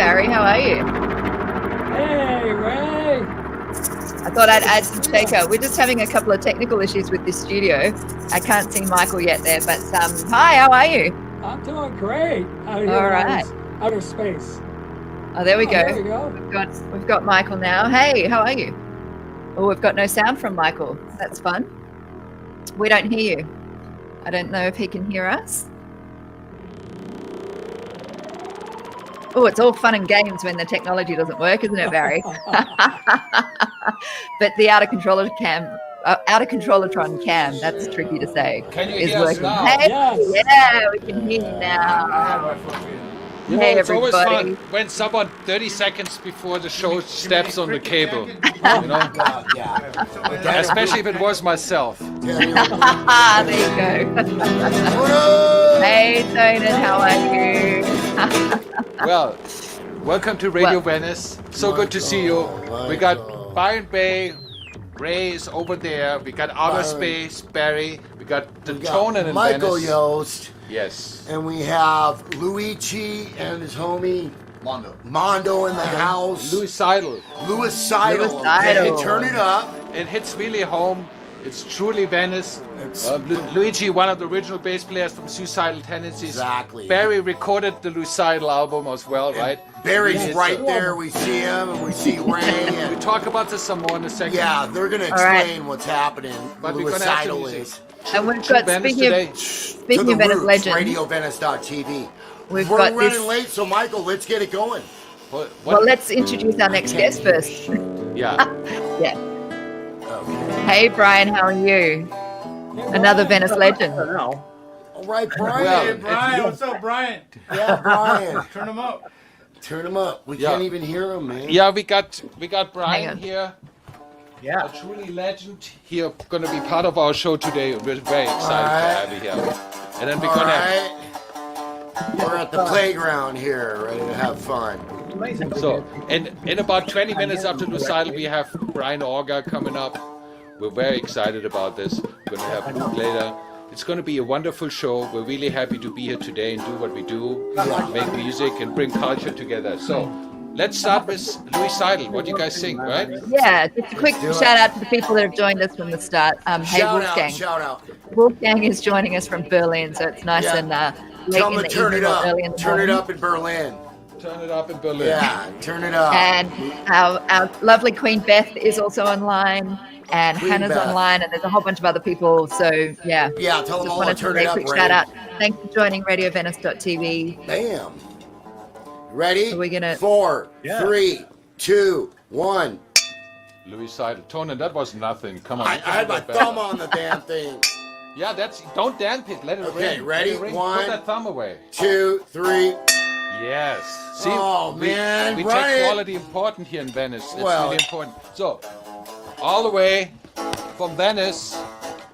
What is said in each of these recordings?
Barry. How are you? Hey, Ray. I thought I'd add some shaker. We're just having a couple of technical issues with this studio. I can't see Michael yet there, but hi, how are you? I'm doing great. Out here All right. Outer space. Oh, there we go. There we go. We've got Michael now. Hey, how are you? Oh, we've got no sound from Michael. That's fun. We don't hear you. I don't know if he can hear us. Oh, it's all fun and games when the technology doesn't work, isn't it, Barry? But the Outofcontrol-atron cam, that's tricky to say, is working. Hey, Yes. yeah, we can hear you now. You know, Hey, it's always everybody. fun when someone 30 seconds before the show steps on the cable, you know? Especially if it was myself. There you go. Hey, Tonan, how are you? Well, welcome to Radio Venice. So good to see you. We got Byron Bay, Ray is over there. We got Outer Space, Barry. We got the Tonan in Michael Venice. Yost. Yes. And we have Louichi and his homie Mondo in the house. Suicidal. Luicidal. Luicidal. Okay, turn it up. It hits really home. It's truly Venice. Louichi, one of the original bass players from Suicidal Tendencies. Exactly. Barry recorded the Luicidal album as well, right? Barry's right there. We see him and we see Ray. We And talk about this some more in a second. yeah, they're going to explain what's happening. But we're gonna have to Luicidal music. is. And we've got, Venice speaking today. of To the Venice roots, legends, RadioVenice.tv. we've We're got running this. late, so Michael, let's get it going. What? Well, let's introduce our next guest first. Yeah. Yeah. Okay. Hey, Brian, how are you? Another Venice legend. All right, Brian. Well, Brian, what's up, Brian? Yeah, Brian. Turn them up. Turn him up. We Yeah. can't even hear him, man. Yeah, we got Hang Brian on. here. Yeah. A truly legend here, going to be part of our show today. We're very excited to have you here. And then we're All going to right. We're at the playground here, ready to have fun. So, in about 20 minutes after the recital, we have BRIAN AUGER'S coming up. We're very excited about this. We're going to have Luke later. It's going to be a wonderful show. We're really happy to be here today and do what we do, make music and bring culture together. So, let's start with Luicidal. What do you guys think, right? Yeah, just a quick shout out to the people that have joined us from the start. Hey, Shout Wolfgang. out, shout out. Wolfgang is joining us from Berlin, so it's nice Yeah. and late Tell in them the to turn it evening or up. early in the Turn it morning. up in Berlin. Turn it up in Berlin. Yeah, turn it up. And our lovely Queen Beth is also online, and Queen Hannah's Beth. online, and there's a whole bunch of other people. So yeah, Yeah, tell them just all to wanted to turn make it a up, quick Ray. shout out. Thanks for joining RadioVenice.tv. Bam. Ready? So we're gonna- 4, 3, 2, 1. Luicidal. Tonan, that was nothing. Come on. I you can had do my that better. thumb on the damn thing. Yeah, don't damp it. Let it Okay, ring. ready? Let it ring. 1, Put that thumb away. 2, 3. Yes. See, Oh, man, we Brian. take quality important here in Venice. It's Well- really important. So, all the way from Venice.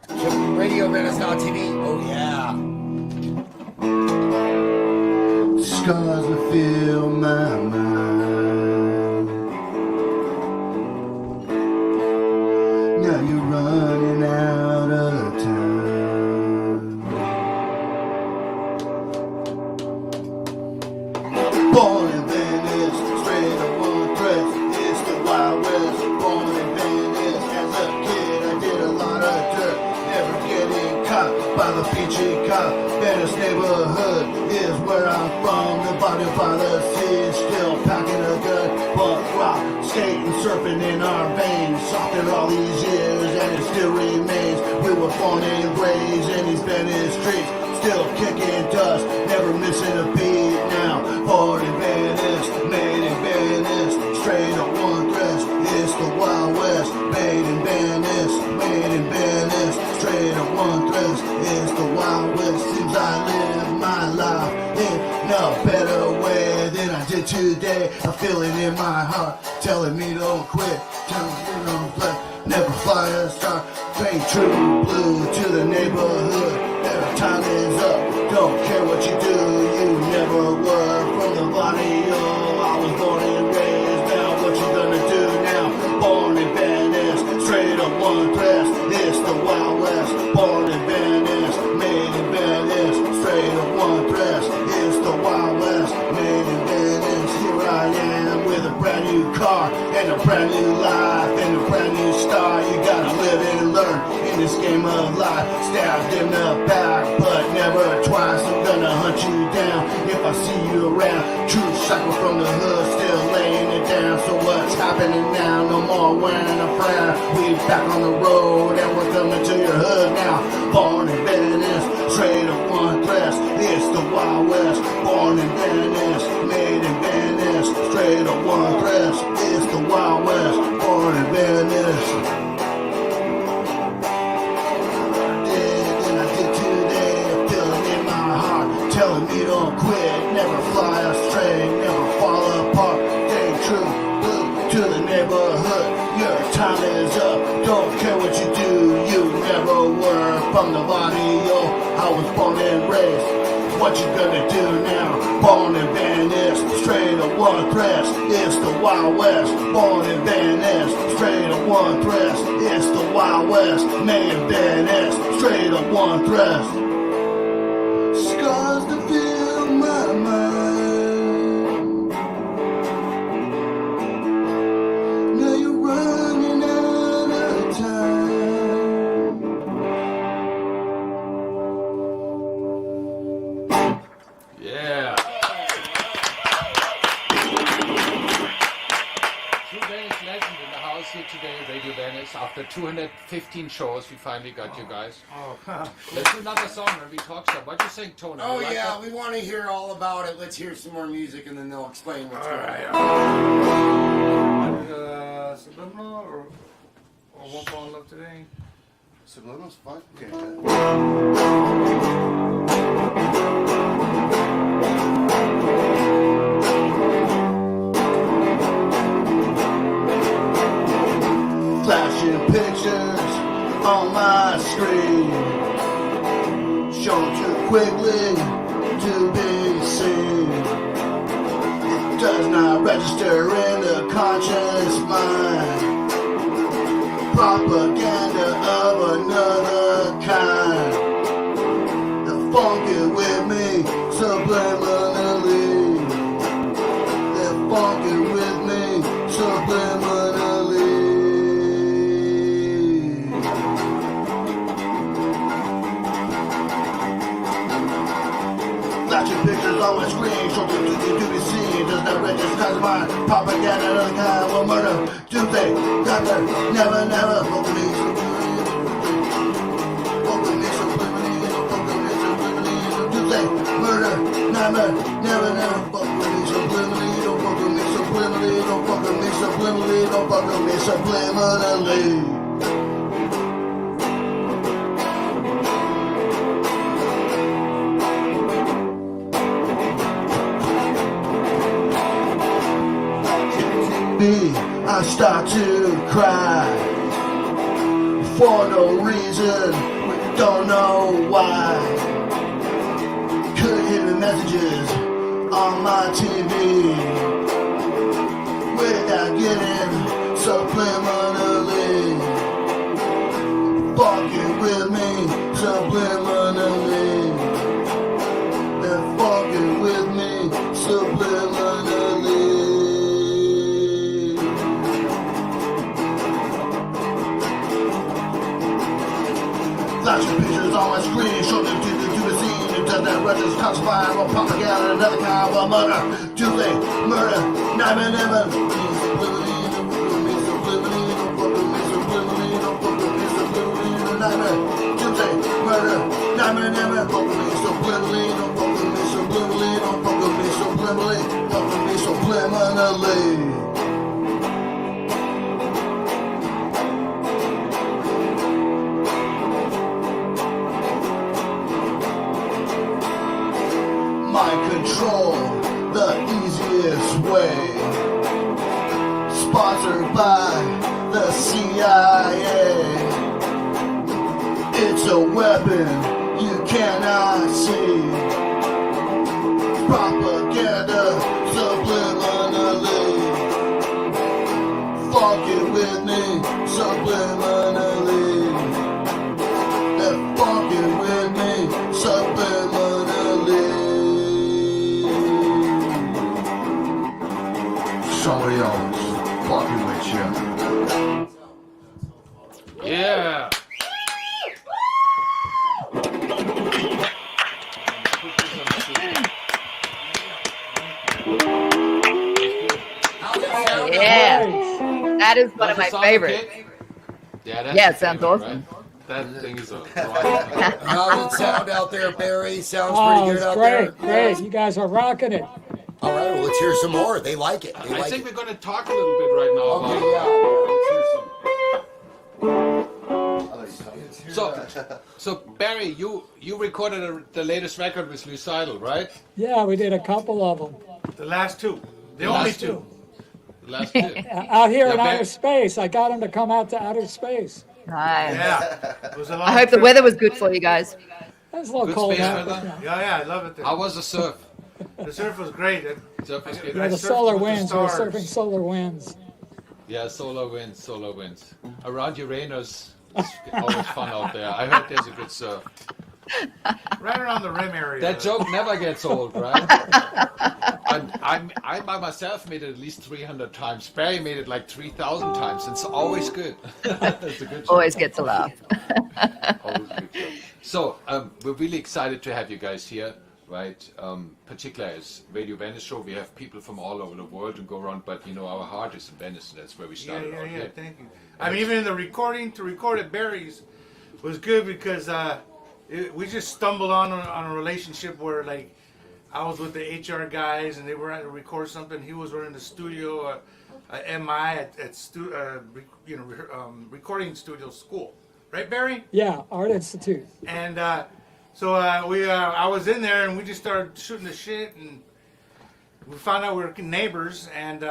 RadioVenice.tv. Oh, yeah. Scars that fill my mind. Now you're running out of time. Born in Venice, straight up one press. It's the Wild West. Born in Venice, as a kid I did a lot of dirt. Never getting caught by the peachy cop. Venice neighborhood is where I'm from. The body by the sea, still packing a gun. But rock, skating, surfing in our veins. After all these years, and it still remains. We were born and raised in these Venice streets. Still kicking dust, never missing a beat now. Born in Venice, made in Venice. Straight up one dress, it's the Wild West. Made in Venice, made in Venice. Straight up one dress, it's the Wild West. Seems I live my life in a better way than I did today. I feel it in my heart, telling me don't quit, telling me don't play. Never fly a star, stay true blue to the neighborhood. Their time is up, don't care what you do, you never were from the barrio. I was born and raised, now what you gonna do now? Born in Venice, straight up one dress, it's the Wild West. Born in Venice, made in Venice, straight up one dress, it's the Wild West. Made in Venice, here I brand new life and a brand new start. You gotta live and learn in this game of life. Stabbed in the back, but never twice. I'm gonna hunt you down if I see you around. True cycle from the hood, still laying it down. So what's happening now? No more wearing a frown. We back on the road and we're coming to your hood now. Born in Venice, straight up one dress. It's the Wild West. Born in Venice, made in Venice, straight up one dress. It's the Wild West. Born in Venice. Telling me don't quit, never fly astray, never fall apart. Stay true, blue to the neighborhood. Your time is up, don't care what you do. You never were from the barrio. I was born and raised. What you gonna do now? Born in Venice, straight up one dress. It's the Wild West. Born in Venice, straight up one dress. It's the Wild West. Made in Venice, straight up one dress. Scars to fill my mind. Now you're running out of time. Yeah. True Venice legend in the house here today, Radio Venice. After 215 shows, we finally got you guys. Let's do another song when we talk some. What do you think, Tonan? Oh, You like yeah, that? we want to hear all about it. Let's hear some more music and then they'll explain what's going on. Subliminal or Won't Fall in Love Today? Subliminal's fun? Okay. Flashing pictures on my screen, shown too quickly to be seen. It does not register in the conscious mind. Propaganda of another kind. They're funky with me subliminally. They're funky with me subliminally. Flashing pictures on my screen, show to be seen. Does not register as mine. Propaganda of the kind will murder. Tuesday, doctor, never, never. Fuck me subliminally. Fuck me subliminally. Fuck me subliminally. Tuesday, murder, never, never, never. Fuck me subliminally. Don't fuck me subliminally. Don't fuck me subliminally. Don't fuck me subliminally. I start to cry for no reason, we don't know why. Could hear the messages on my TV without getting subliminally. Fucking with me subliminally. They're fucking with me subliminally. Flashing pictures on my screen, show them to the scene. It does not register, classified, or propaganda, another kind of murder. Tuesday, murder, never, never. Subliminally, don't fuck with me subliminally, don't fuck with me subliminally, don't fuck with me subliminally, never. Tuesday, murder, never, never. Fuck with me subliminally, don't fuck with me subliminally, don't fuck with me subliminally, fuck with me subliminally. Control the easiest way. Sponsored by the CIA. It's a weapon you cannot see. Propaganda subliminally. Fucking with me subliminally. They're fucking with me subliminally. Somebody else fucking with you. That is one of Does my it sound favorites. okay? Yeah, that's Yeah, the it sounds favorite, awesome. right? That thing is a How's it sound out there, Barry? Sounds Oh, pretty good it's out great, there. great. You guys are rocking it. All right, well, let's hear some more. They like it. They I like think it. we're going to talk a little bit right now about Okay, yeah. Let's hear some. So Barry, you recorded the latest record with Suicidal, right? Yeah, we did a couple of them. The last two. The The only last two. The last two. Out here Yeah, in Bar- outer space. I got them to come out to outer space. Nice. Yeah. It was a long I hope the trip. weather was good for you guys. It was a little Good cold space out. weather? but, Yeah, I love it there. How was the surf? The surf was great. Surf was good. Yeah, I the surfed solar with the winds. We were stars. surfing solar winds. Yeah, solar winds. Around Uranus, it's always fun out there. I heard there's a good surf. Right around the rim area. That joke never gets old, right? And I by myself made it at least 300 times. Barry made it like 3,000 times. It's always good. It's a good joke. Always gets a laugh. Always a good joke. So we're really excited to have you guys here, right? Particularly as Radio Venice show, we have people from all over the world to go around, but you know our heart is in Venice, and that's where we started out here. Thank you. I mean, even in the recording, to record at Barry's was good because we just stumbled on a relationship where, like, I was with the HR guys and they were at to record something. He was running the studio, MI recording studio school, right, Barry? Yeah, Art Institute. And so I was in there and we just started shooting the shit and we found out we were neighbors and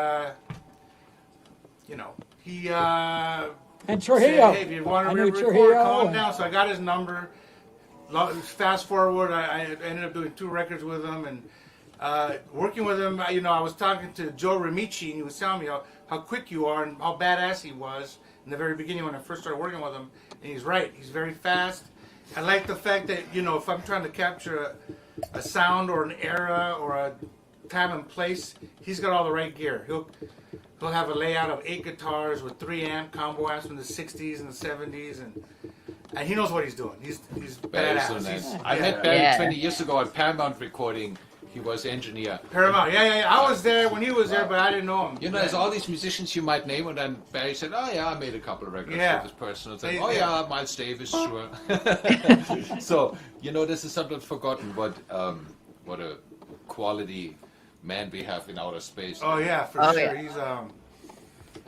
you know he And said, Trujillo. hey, if you want I to knew record, Trujillo call him and- down. So I got his number. Fast forward, I ended up doing 2 records with him and working with him. You know, I was talking to Joe Remici and he was telling me how quick you are and how badass he was in the very beginning when I first started working with him. And he's right. He's very fast. I like the fact that, you know, if I'm trying to capture a sound or an era or a time and place, he's got all the right gear. He'll have a layout of 8 guitars with 3 amp combo amps from the 60s and the 70s, and he knows what he's doing. He's Barry's so badass. nice. He's- I yeah. met Barry Yeah. 20 years ago at Paramount Recording. He was engineer. Paramount. Yeah. I was there when he was there, but I didn't know him. You know, there's all these musicians you might name, and then Barry said, "Oh yeah, I made a couple of records Yeah. with this person." It's like, They- "Oh they- yeah, Miles Davis, sure." So you know, this is sometimes forgotten what a quality man we have in outer space. Oh yeah, for Oh, sure. yeah.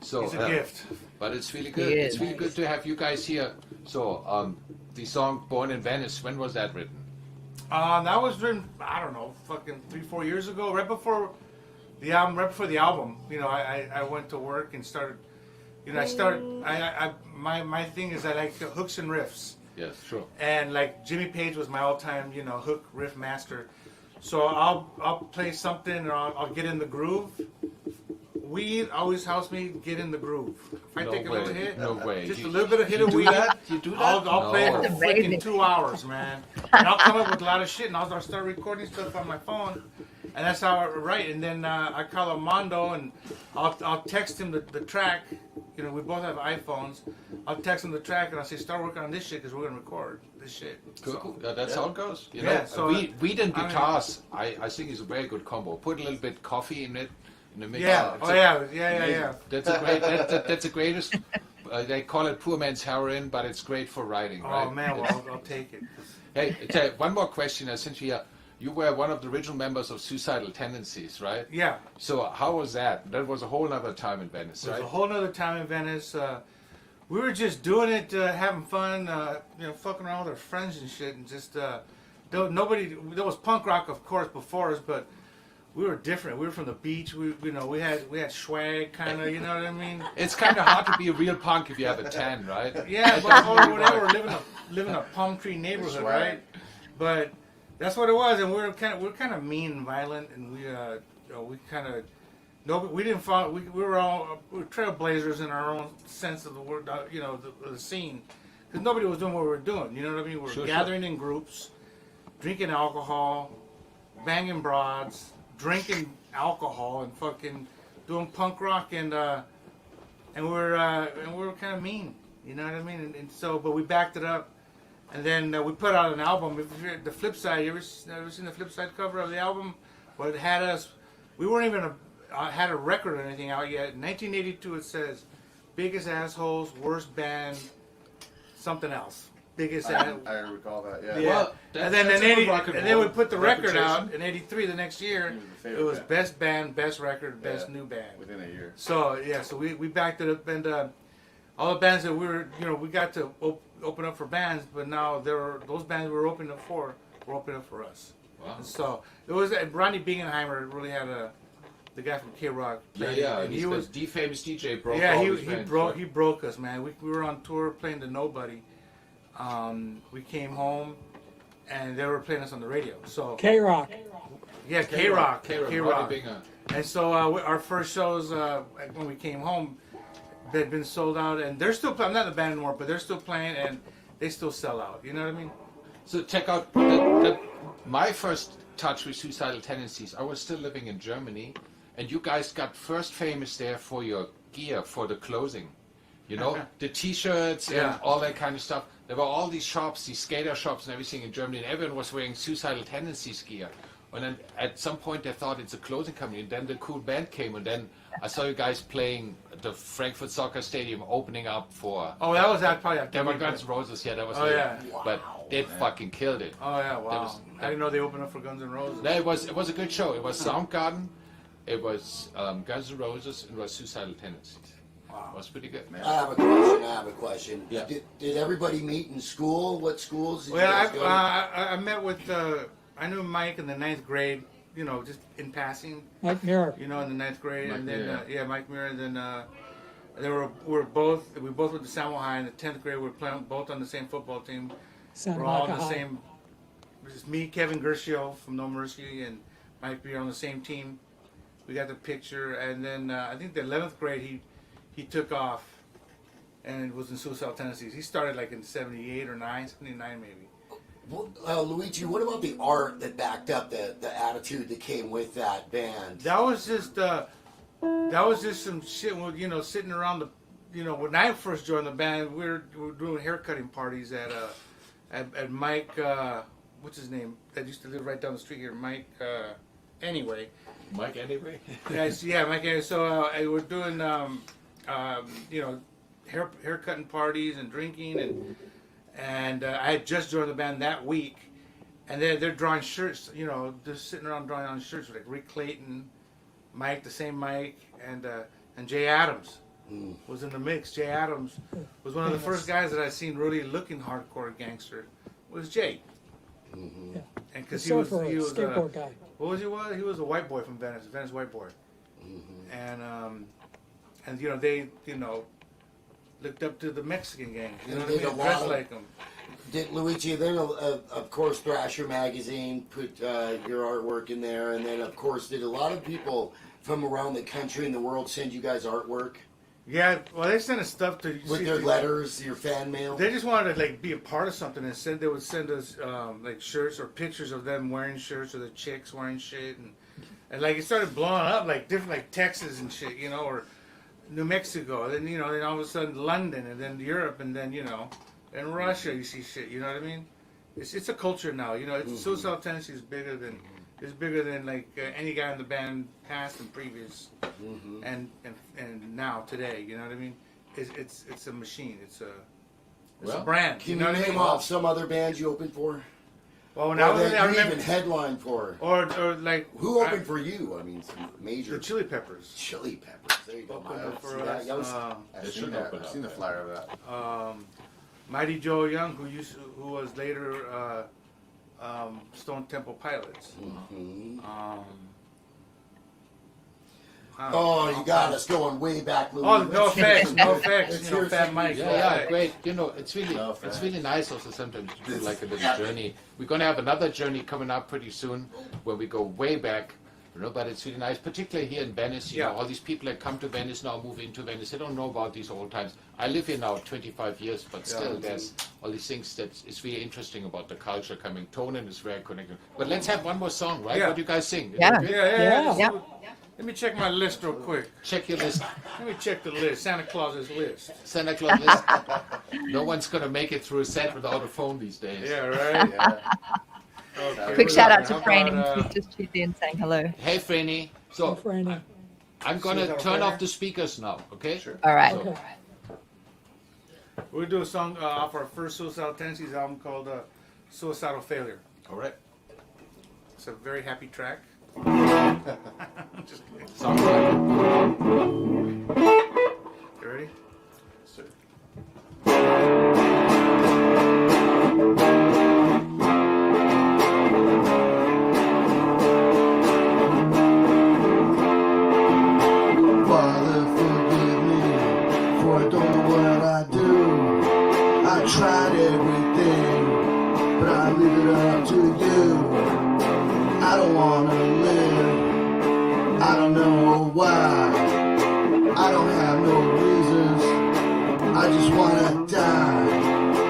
So He's a gift. But it's really good. He It's is. really good to have you guys here. So the song "Born in Venice," when was that written? That was written, I don't know, fucking 3-4 years ago, right before the album. You know, I went to work and started. You know, my thing is I like hooks and riffs. Yes, sure. And like Jimmy Page was my all-time, you know, hook riff master. So I'll play something or I'll get in the groove. Weed always helps me get in the groove. If I No take a way. little hit, No way. just You- a little bit of hit you of do weed. that? You do that? I'll play for No. freaking Amazing. 2 hours, man. And I'll come up with a lot of shit, and I'll start recording stuff on my phone, and that's how I write. And then I call Armando, and I'll text him the track. You know, we both have iPhones. I'll text him the track, and I'll say, start working on this shit because we're gonna record this shit. Cool, So- cool. Yeah, that's how it goes. You Yeah, know, so- weed and I mean- guitars, I think is a very good combo. Put a little bit coffee in it, in the mix. Yeah. It's Oh yeah. That's a great. That's the greatest. They call it poor man's heroin, but it's great for writing, right? Oh man, well I'll take it. Hey, one more question. Since you were one of the original members of Suicidal Tendencies, right? Yeah. So how was that? That was a whole other time in Venice, It was right? a whole nother time in Venice. We were just doing it, having fun, you know, fucking around with our friends and shit, and just there was punk rock, of course, before us, but we were different. We were from the beach. We had swag, kind of, you know what I mean? It's kind of hard to be a real punk if you have a tan, right? Yeah, but or whatever. Living in a palm tree neighborhood, Swag. right? But that's what it was, and we were kind of mean and violent, and we kind of. No, we didn't follow. We were trailblazers in our own sense of the word, you know, the scene, because nobody was doing what we were doing. You know what I mean? We were Sure, gathering in groups, drinking alcohol, banging broads, drinking alcohol, and fucking doing punk rock, and we were kind of mean. You know what I mean? And so, but we backed it up, and then we put out an album. The flip side, you ever seen the flip side cover of the album? Well, it had us. We weren't even had a record or anything out yet. In 1982, it says, biggest assholes, worst band, something else. Biggest ass. I recall that. Yeah. Yeah. Well, and then that's in a 80, rock and and then we roll put the record reputation. out in '83. The next year, He was the favorite it was band. best band, best record, best Yeah. new band. Within a year. So yeah, so we backed it up, and all the bands that we were, we got to open up for bands, but now those bands we were opening up for were opening up for us. Wow. And so it was Ronnie Bingenheimer really had the guy from K-Rock. Yeah, and he's he was the famous DJ broke yeah all he these bands, broke right? he broke us, man. We were on tour playing to nobody. We came home, and they were playing us on the radio. So K-Rock. yeah, K-Rock. Ronnie Binger. And so our first shows when we came home, they'd been sold out, and they're still playing. I'm not in the band anymore, but they're still playing, and they still sell out. You know what I mean? So check out my first touch with Suicidal Tendencies. I was still living in Germany, and you guys got first famous there for your gear, for the clothing. You know, the T-shirts Yeah. and all that kind of stuff. There were all these shops, these skater shops and everything in Germany, and everyone was wearing Suicidal Tendencies gear. And then at some point they thought it's a clothing company, and then the cool band came, and then I saw you guys playing at the Frankfurt Soccer Stadium, opening up for... Oh, that was probably after There were we Guns played. N' Roses, yeah, that was Oh, later. yeah. But they fucking killed it. Oh yeah, wow! was- I didn't know they opened up for Guns N' Roses. No, it was a good show. It was Soundgarden, it was Guns N' Roses, and it was Suicidal Tendencies. It was pretty good, man. I have a question. Yeah. Did everybody meet in school? What schools did you Well, guys go to? I met with I knew Mike in the 9th grade. Just in passing. Mike Muir. In the 9th grade, Mike and then Muir. Mike Muir, and then we both went to Samuel High in the 10th grade. We were playing both on the same football team. Santa We're all on Monica the High. same. It was me, Kevin Gershio from No Mercy, and Mike Muir on the same team. We got the picture, and then I think the 11th grade he took off, and was in Suicidal Tendencies. He started like in 78 or 79 maybe. Well, Luichi, what about the art that backed up the attitude that came with that band? That was just some shit. Sitting around when I first joined the band, we were doing haircutting parties at Mike. What's his name? That used to live right down the street here. Mike. Anyway. Mike, anyway? Yeah, Mike. Anyway. So we're doing haircutting parties and drinking and I had just joined the band that week, and they're drawing shirts. They're sitting around drawing on shirts with like Rick Clayton, Mike, the same Mike, and Jay Adams was in the mix. Jay Adams was one of the first guys that I seen really looking hardcore gangster. Was Jay? Yeah. And because The he was surfer, skateboard guy. what was he? He was a white boy from Venice, Venice white boy, and they looked up to the Mexican gangs. You know And what I did a mean? lot Dressed of- like them. Did Luichi, then of course Thrasher magazine put your artwork in there, and then of course did a lot of people from around the country and the world send you guys artwork Yeah, well, they sent us stuff to with their letters, your fan mail? They just wanted to be a part of something, and they would send us shirts or pictures of them wearing shirts, or the chicks wearing shit, and it started blowing up different Texas and shit, or New Mexico, then then all of a sudden London, and then Europe, and then in Russia you see shit, you know what I mean? It's a culture now, it's Suicidal Tendencies is bigger than any guy in the band past and previous, and now today, you know what I mean? It's a machine, it's a brand. Can you know you what I name mean? off some other bands you opened for? Well, when Or I was in that there, I you remember even headlined for? or Who opened for you? I mean, some major the Chili Peppers. Chili Peppers. There you go. Opened for See that? us. I was- I've seen that. I've seen the flyer of that. Mighty Joe Young, who was later Stone Temple Pilots. Oh, you got us going way back, Louis. Oh, no effects, no effects. Let's hear Fat some Mike. music. no Yeah, effects. great. It's really nice also sometimes to do like a little journey. We're going to have another journey coming up pretty soon where we go way back. But it's really nice, particularly here in Venice. You know, all these people that come to Venice now, move into Venice, they don't know about these old times. I live here now 25 years, but still there's all these things that is really interesting about the culture coming. Tonan is very connected. But let's have one more song, right? Yeah. What do you guys sing? Is Yeah. that good? Yeah. Yeah. Let me check my list real quick. Check your list. Let me check the list. Santa Claus's list. Santa Claus list. No one's going to make it through a set without a phone these days. Yeah, right. Yeah. Okay, Quick what shout else? out to How Franny, about, who's just tuned in saying hello. Hey, Franny. So Franny. I'm going to that turn better? off the speakers now, okay? Sure. All right. So, We'll do a song off our first Suicidal Tendencies album called Suicidal Failure. All right. It's a very happy track. Just kidding. Sounds like You ready? Sir. Father, forgive me, for I don't know what I do. I tried everything, but I leave it up to you. I don't wanna live, I don't know why. I don't have no reasons, I just wanna die.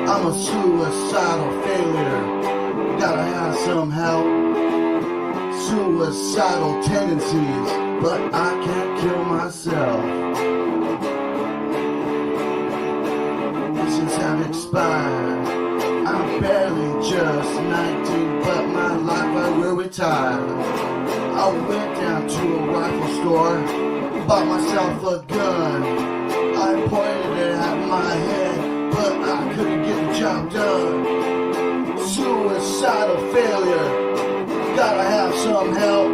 I'm a suicidal failure, gotta have some help. Suicidal tendencies, but I can't kill myself. Since I've expired, I'm barely just 19, but my life I will retire. I went down to a rifle store, bought myself a gun. I pointed it at my head, but I couldn't get the job done. Suicidal failure, gotta have some help.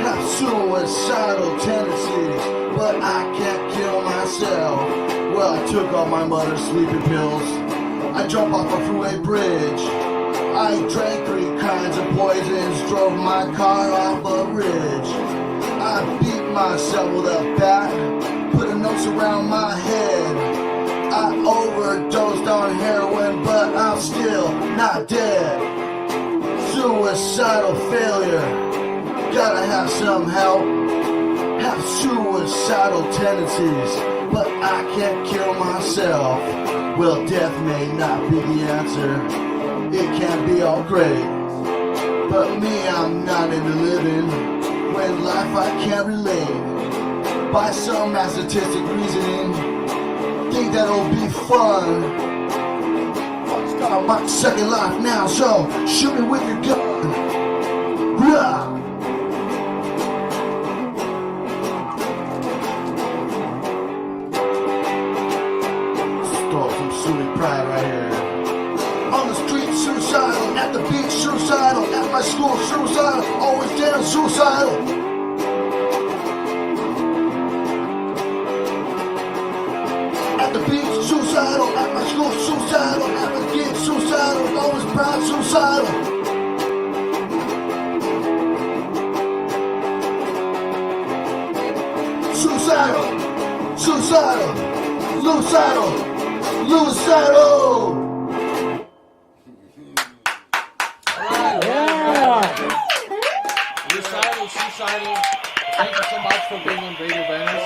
Have suicidal tendencies, but I can't kill myself. Well, I took all my mother's sleeping pills. I jumped off a freeway bridge. I drank 3 kinds of poisons, drove my car off a ridge. I beat myself with a bat, put a noose around my head. I overdosed on heroin, but I'm still not dead. Suicidal failure, gotta have some help. Have suicidal tendencies, but I can't kill myself. Well, death may not be the answer, it can be all great. But me, I'm not into living when life I can't relate. By some masochistic reasoning, think that'll be fun. It's got my second life now, so shoot me with your gun. Rah! Suicide pride right here. On the street, suicidal. At the beach, suicidal. At my school, suicidal. Always down, suicidal. At the beach, suicidal. At my school, suicidal. At my gig, suicidal. Always proud, suicidal. Suicidal. Suicidal. Luicidal. Luicidal! Luicidal, Suicidal. Thank you so much for being on Radio Venice.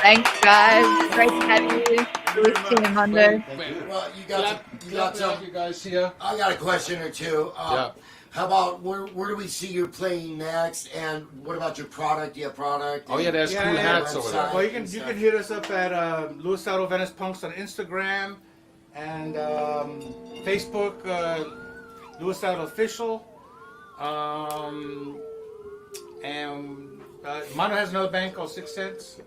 Thanks, guys. Great to have you. Louichi and Hondo. Well, you got Glad to some. have you guys here. I got a question or two. Yeah. How about where do we see you playing next? And what about your product? Do you have product? Oh yeah, there's Yeah, cool yeah, hats over there. Well, you can hit us up at Luicidal Venice Punks on Instagram and Facebook, Luicidal Official. And Mono has another band called 6 Cents.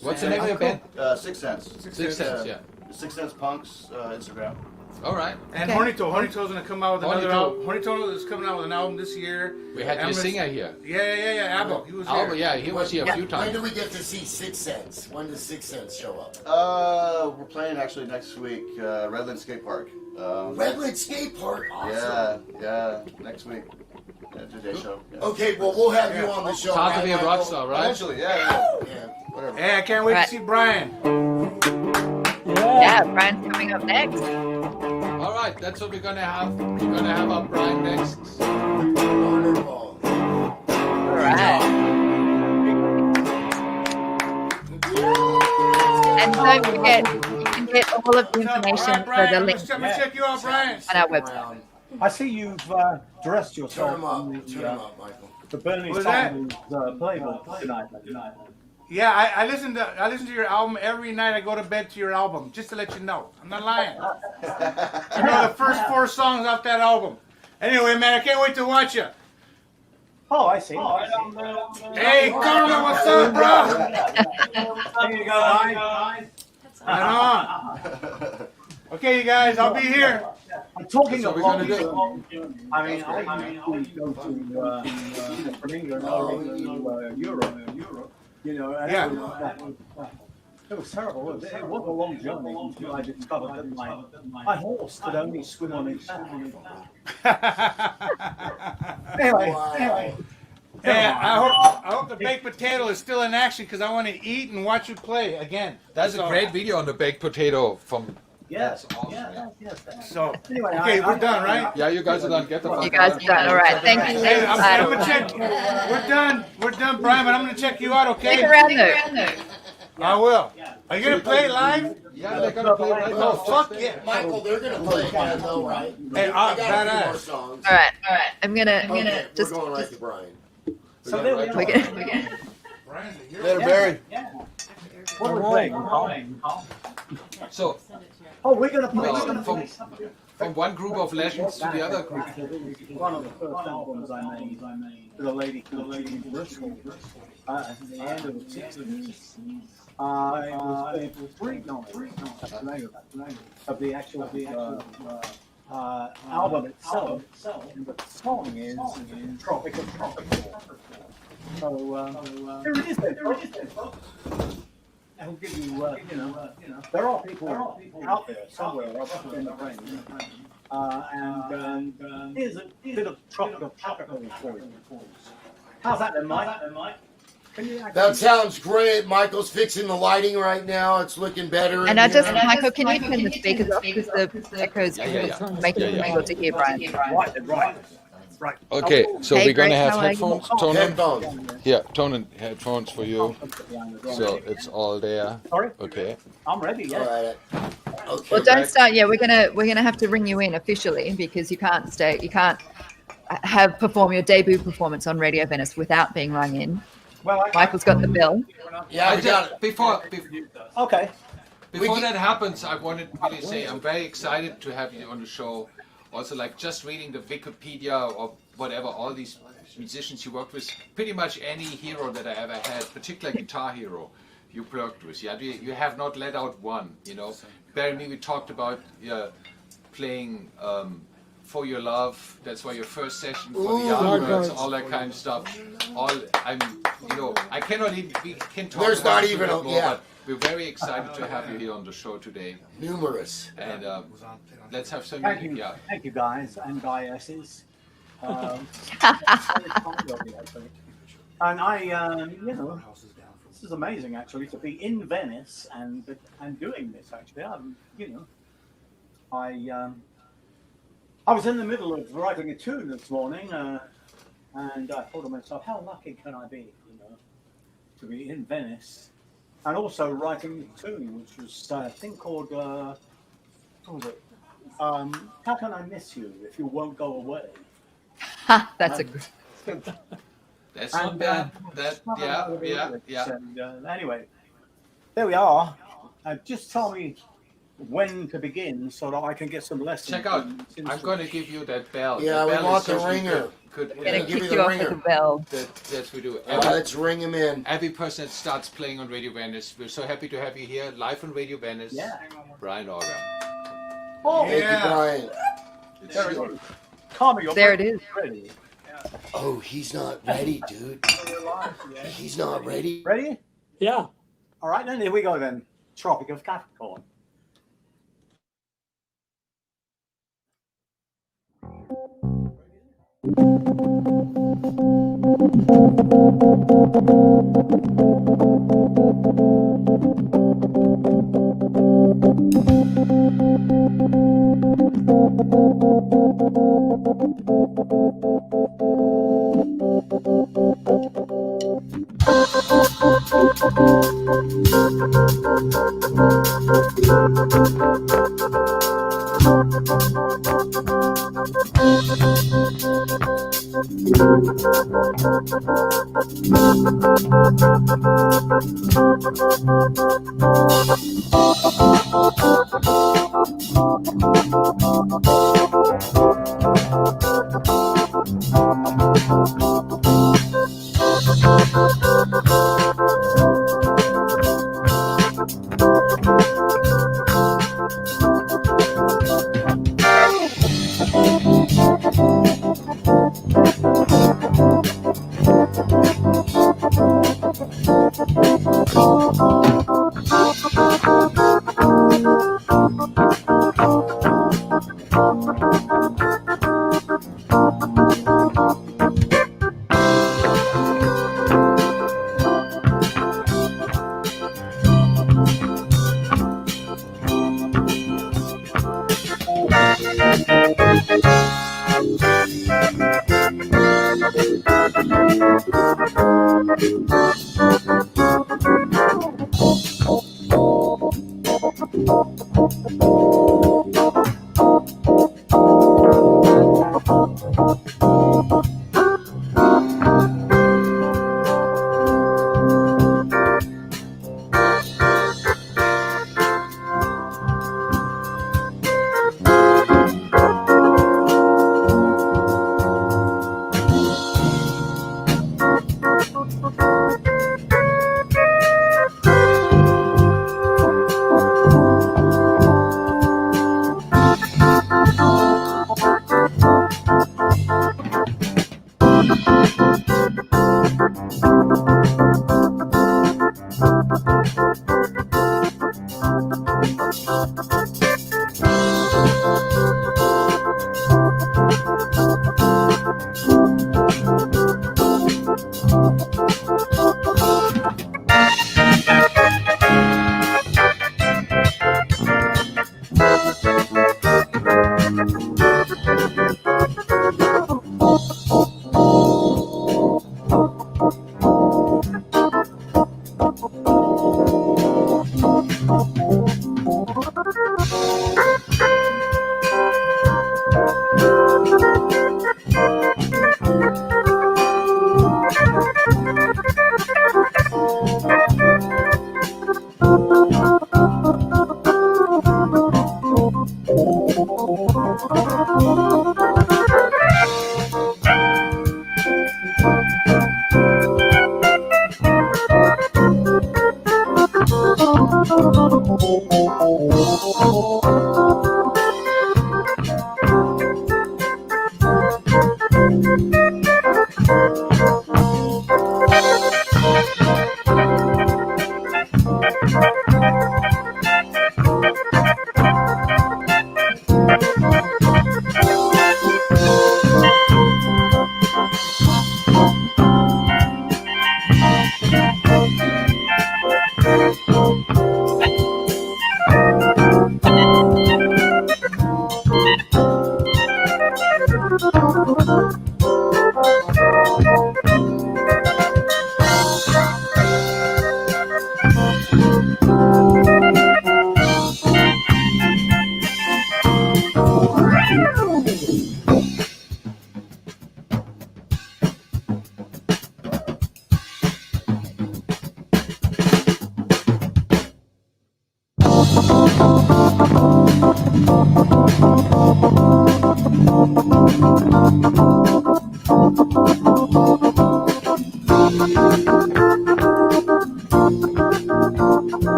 What's the name of your band? 6 Cents. 6 Cents, yeah. 6 Cents Punks, Instagram. All right. And Okay. Horny Toad. Horny Toad's gonna come out with Horny another Toad. album. Horny Toad is coming out with an album this year. We had your singer here. Yeah, Abbo. He was here. Albert, yeah, he was here a few When times. do we get to see 6 Cents? When does 6 Cents show up? We're playing actually next week, Redland Skate Park. Redwood Skate Park. Awesome. Yeah, next week. Day show. Yeah. Okay, well we'll have you on the show. Time to be a Michael? rock star, right? Eventually, yeah. Yeah. Whatever. Hey, I can't wait Right. to see Brian. Yeah, Brian's coming up next. All right, that's what we're gonna have. We're gonna have our Brian next. Wonderful. All right. And don't forget, you can get all of the information All right, for Brian, the I'm link gonna check you out, Brian. on our website. Around. I see you've dressed Turn yourself them up. in Turn them up, Michael. the Bernie What's that? Sanders playbook tonight. Yeah, I listen to your album every night. I go to bed to your album, just to let you know. I'm not lying. I know the first 4 songs off that album. Anyway, man, I can't wait to watch you. Oh, I see. Hey, Conley, what's up, bro? There you go, guys. Right on. Okay, you guys, I'll be here. I'm talking That's of what we're long gonna do. I mean, I usually go to from England over to Europe, you know, and it was terrible. It was a long journey until I discovered that my horse could only swim on its own. Anyway. Hey, I hope the baked potato is still in action because I want to eat and watch you play again. That's a great video on the baked potato from. Yes. So, Anyway, okay, we're done, right? Yeah, you guys are done. Get the fuck You guys out. are done. All right. Thank you. Hey, I'm gonna check. We're done, Brian. But I'm gonna check you out, okay? Stick around though. I will. Are you gonna play live? Yeah, they're gonna play right now. Oh, fuck yeah. Michael, they're gonna play again though, right? Hey, I got a few more badass. songs. All right. I'm gonna Okay, just. we're going right to Brian. So there we We're are. gonna. Later, Barry. What we're playing. So, Oh, we're gonna play. from one group of legends to the other group. One of the first albums I made with a lady called Bristol. At the end of the 60s. It was three of the actual album itself. And the song is Tropical. So there it is then, folks. I'll give you, there are people out there somewhere up in the brain. And here's a bit of tropical for you. How's that then, Mike? That sounds great. Michael's fixing the lighting right now. It's looking better. And in here. Michael, can you turn the speakers off because the echoes make it difficult to hear Brian. Right. Okay, so Hey, we're gonna Greg, have how are you? headphones, Tonan. Headphones. Yeah, Tonan headphones for you. So it's all there. Sorry? Okay. I'm ready, All yeah. right. Okay. Well, don't start. Yeah, we're gonna have to ring you in officially because you can't perform your debut performance on Radio Venice without being rung in. Well, Michael's got the bill. Yeah, we got it. Before Okay. that happens, I wanted to really say I'm very excited to have you on the show. Also, like just reading the Wikipedia or whatever, all these musicians you worked with, pretty much any hero that I ever had, particularly guitar hero, you worked with. Yeah, you have not let out one. You know, Barry and me, we talked about playing For Your Love. That's why your first session for the Yardbirds, all that kind of stuff. I cannot even. We can talk. There's about not it even bit a- more, yeah. but we're very excited to have you here on the show today. Numerous. And let's have some Thank music. you. Yeah. Thank you, guys and guysesses. And this is amazing actually to be in Venice and doing this actually. I was in the middle of writing a tune this morning, and I thought to myself, how lucky can I be, to be in Venice, and also writing a tune, which was a thing called what was it? How Can I Miss You If You Won't Go Away? That's a good. That's not bad. Yeah. And, anyway, there we are. Just tell me when to begin so that I can get some lessons. Check out. I'm going to give you that bell. Yeah, the we bell want is the certainly ringer. Good. We're gonna give me kick the you off ringer. with a bell. That's we do. Let's ring him in. Every person that starts playing on Radio Venice, we're so happy to have you here live on Radio Venice. Yeah. Brian Auger. Thank you, Brian. There it is. Carmen, There it is. Ready? Oh, he's not ready, dude. He's not ready. Ready? Yeah. All right, then here we go then. Tropic of Capricorn.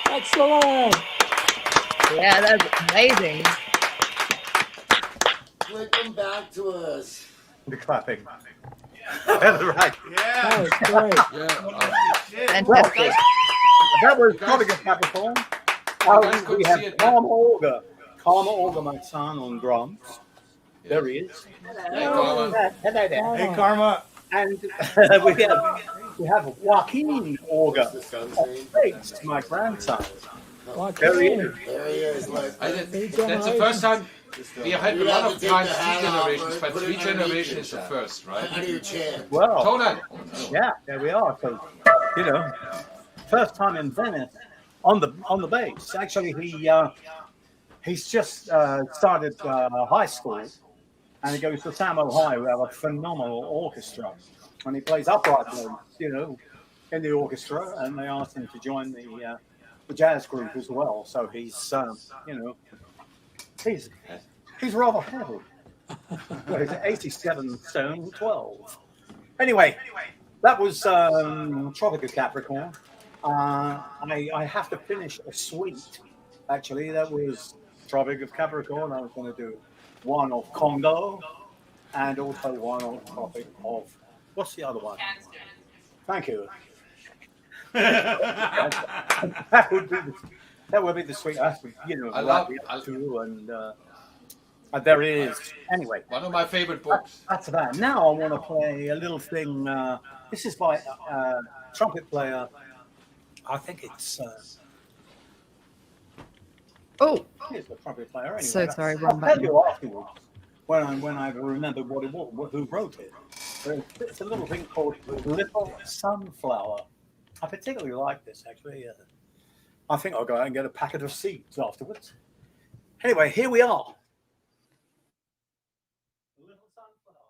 Excellent. Yeah, that's amazing. Flick them back to us. The clapping. Right. That was great. Fantastic. That was guys- probably good Capricorn. guys could We see have it. Karma Auger, my son, on drums. There he is. Hey, Karma. Hello there. Hey, Karma. And we have Joaquin Auger on bass, my grandson. There he is. There he is. Look. That's the first time we had a You lot have of to take times the two hat off, generations, but put it three underneath generations you, is the Jeff. first, right? Under your chin. Well, Tonan. yeah, there we are. So, you know, first time in Venice on the bass. Actually, he's just started high school, and he goes to Samo High. We have a phenomenal orchestra, and he plays upright notes, you know, in the orchestra. And they asked him to join the jazz group as well. So he's, you know, he's rather heavy. Well, he's 87 stone 12. Anyway, that was Tropic of Capricorn. I have to finish a suite. Actually, that was Tropic of Capricorn. I was going to do one of Congo and also one of Tropic of What's the other one? Thank you. that would be the sweet aspect, you know. I love and there is anyway. one of my favorite books. That's about it. Now I want to play a little thing. This is by trumpet player. I think it's. Here's the trumpet player. Anyway, So sorry, I'll wrong tell button. you afterwards when I remember what it was, who wrote it. It's a little thing called Little Sunflower. I particularly like this, actually. I think I'll go out and get a packet of seeds afterwards. Anyway, here we are. Little Sunflower.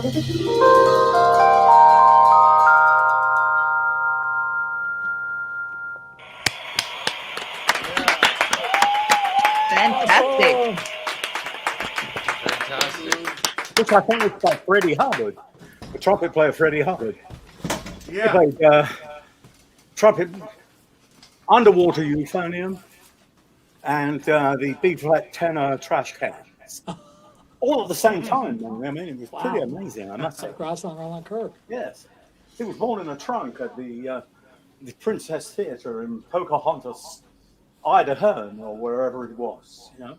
Fantastic. Fantastic. Which I think is by Freddie Hubbard, the trumpet player Freddie Hubbard. He Yeah. played trumpet, Underwater Euphonium, and the B-flat tenor Trash Cans. All at the same time, man. I mean, it was pretty amazing, I must say. Like Grasshopper on Kirk. Yes. He was born in a trunk at the Princess Theatre in Pocahontas, Idaho, or wherever it was, you know.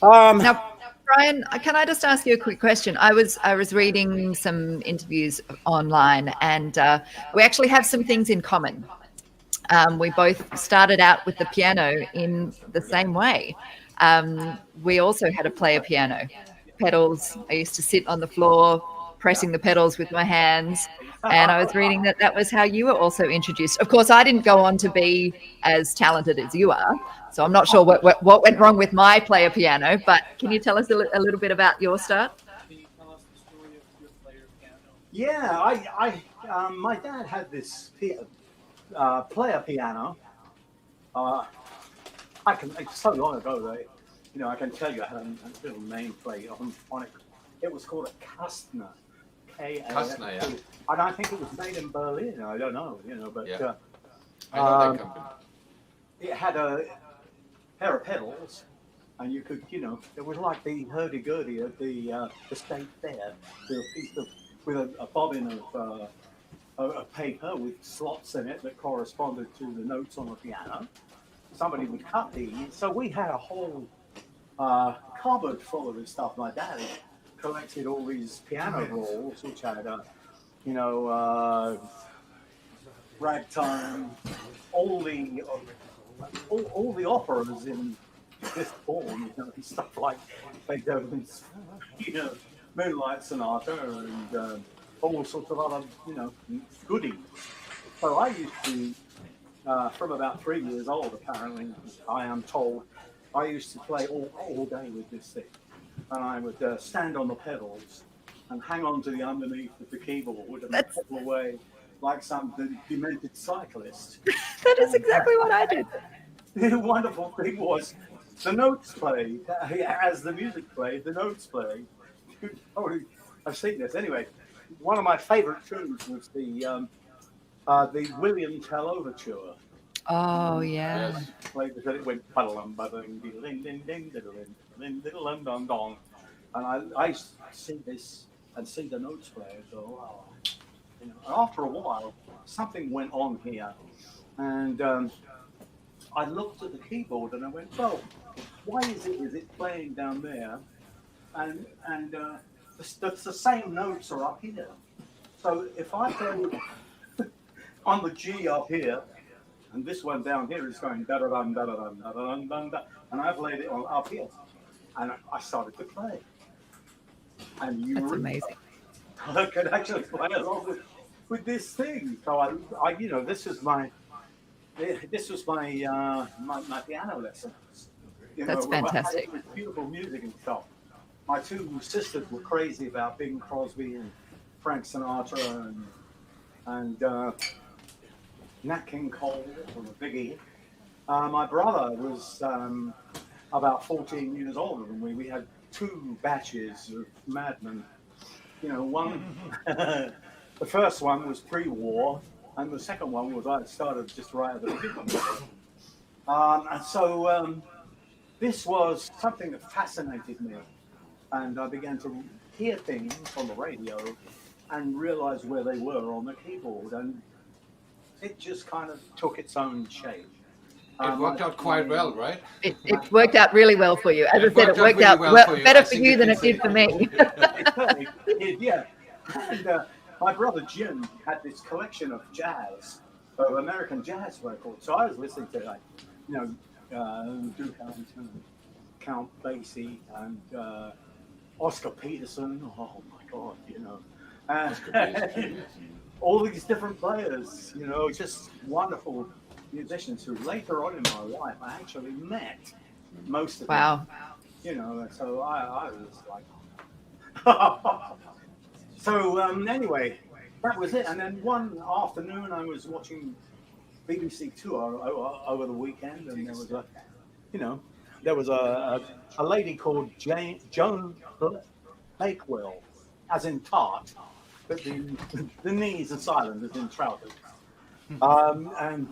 Now, Brian, can I just ask you a quick question? I was reading some interviews online, and we actually have some things in common. We both started out with the piano in the same way. We also had to play a piano. Pedals. I used to sit on the floor pressing the pedals with my hands. And I was reading that was how you were also introduced. Of course, I didn't go on to be as talented as you are, so I'm not sure what went wrong with my player piano. But can you tell us a little bit about your start? Can you tell us the story of your player piano? Yeah, my dad had this player piano. It's so long ago that, you know, I can tell you I had a little nameplate on it. It was called a Kastner. Kastner, yeah. And I think it was made in Berlin. I don't know, you know, but Yeah. I know that company. it had a pair of pedals, and you could, you know, it was like the hurdy-gurdy at the state fair, with a piece of, with a bobbin of paper with slots in it that corresponded to the notes on the piano. Somebody would cut these, so we had a whole cupboard full of this stuff. My dad collected all these piano rolls, which had, you know, ragtime, all the operas in this form, you know, stuff like Beethoven's, you know, Moonlight Sonata and all sorts of other, you know, goodies. So I used to, from about 3 years old, apparently, I am told, I used to play all day with this thing. And I would stand on the pedals and hang on to the underneath of the keyboard and pedal away like some demented cyclist. That is exactly what I did. The wonderful thing was the notes played, as the music played, the notes played. I've seen this. Anyway, one of my favorite tunes was the William Tell Overture. Oh, yeah. Yes. Played that it went and I used to see this and see the notes play and go, wow. You know, and after a while, something went on here, and I looked at the keyboard and I went, well, why is it playing down there, and the same notes are up here. So if I play on the G up here, and this one down here is going da da dum da da dum da da dum dum da, and I've laid it on up here, and I started to play. And That's amazing. I could actually play along with this thing. So I you know, this was my my piano lessons. You That's know, fantastic. With beautiful music and stuff. My two sisters were crazy about Bing Crosby and Frank Sinatra and Nat King Cole from the Biggie. My brother was about 14 years older than me. We had two batches of madmen. You know, one, the first one was pre-war, and the second one was I started just right at the beginning. And so this was something that fascinated me, and I began to hear things on the radio and realize where they were on the keyboard, and it just kind of took its own shape. It worked out quite well, right? It worked out really well for you. As I said, it worked out better for you than it did for me. Yeah. And my brother Jim had this collection of jazz, of American jazz records. So I was listening to, like, you know, Duke Ellington, Count Basie, and Oscar Peterson. Oh my God, you know. And all these different players, you know, just wonderful musicians who later on in my life I actually met most of them. Wow. You know, so I was like, So anyway, that was it. And then one afternoon, I was watching BBC Two over the weekend, and there was a lady called Joan Bakewell, as in tart, but the knees are silent as in trousers. And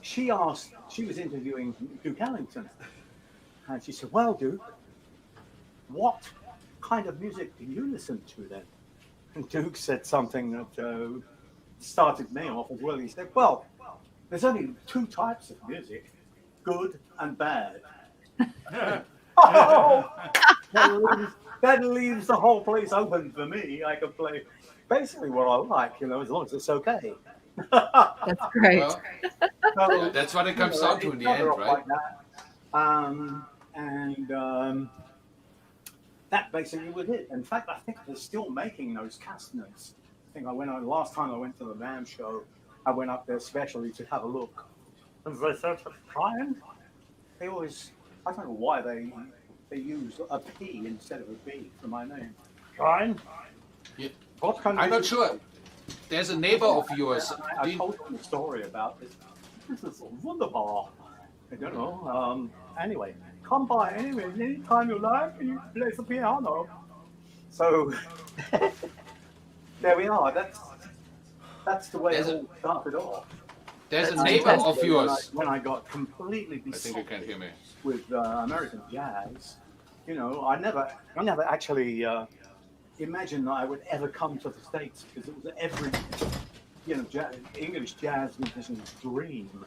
she was interviewing Duke Ellington, and she said, "Well, Duke, what kind of music do you listen to then?" And Duke said something that started me off as well. He said, "Well, there's only two types of music, good and bad." Oh, that leaves the whole place open for me. I can play basically what I like, as long as it's okay. That's great. Well, so, that's what it comes down to in the end, right? Like that basically was it. In fact, I think they're still making those castanets. I think last time I went to the NAMM show, I went up there specially to have a look. And they said, "Brian," they always, I don't know why they use a P instead of a B for my name. Brian? Yeah. What kind of I'm not sure. There's a neighbor of yours. I told them a story about this. This is wonderful. I don't know. Anyway, come by anytime you like and you play the piano. So there we are. That's the way it all started off. There's a neighbor of yours. When I got completely I think you can hear me. With American jazz, I never actually imagined that I would ever come to the States, because it was every English jazz musician's dream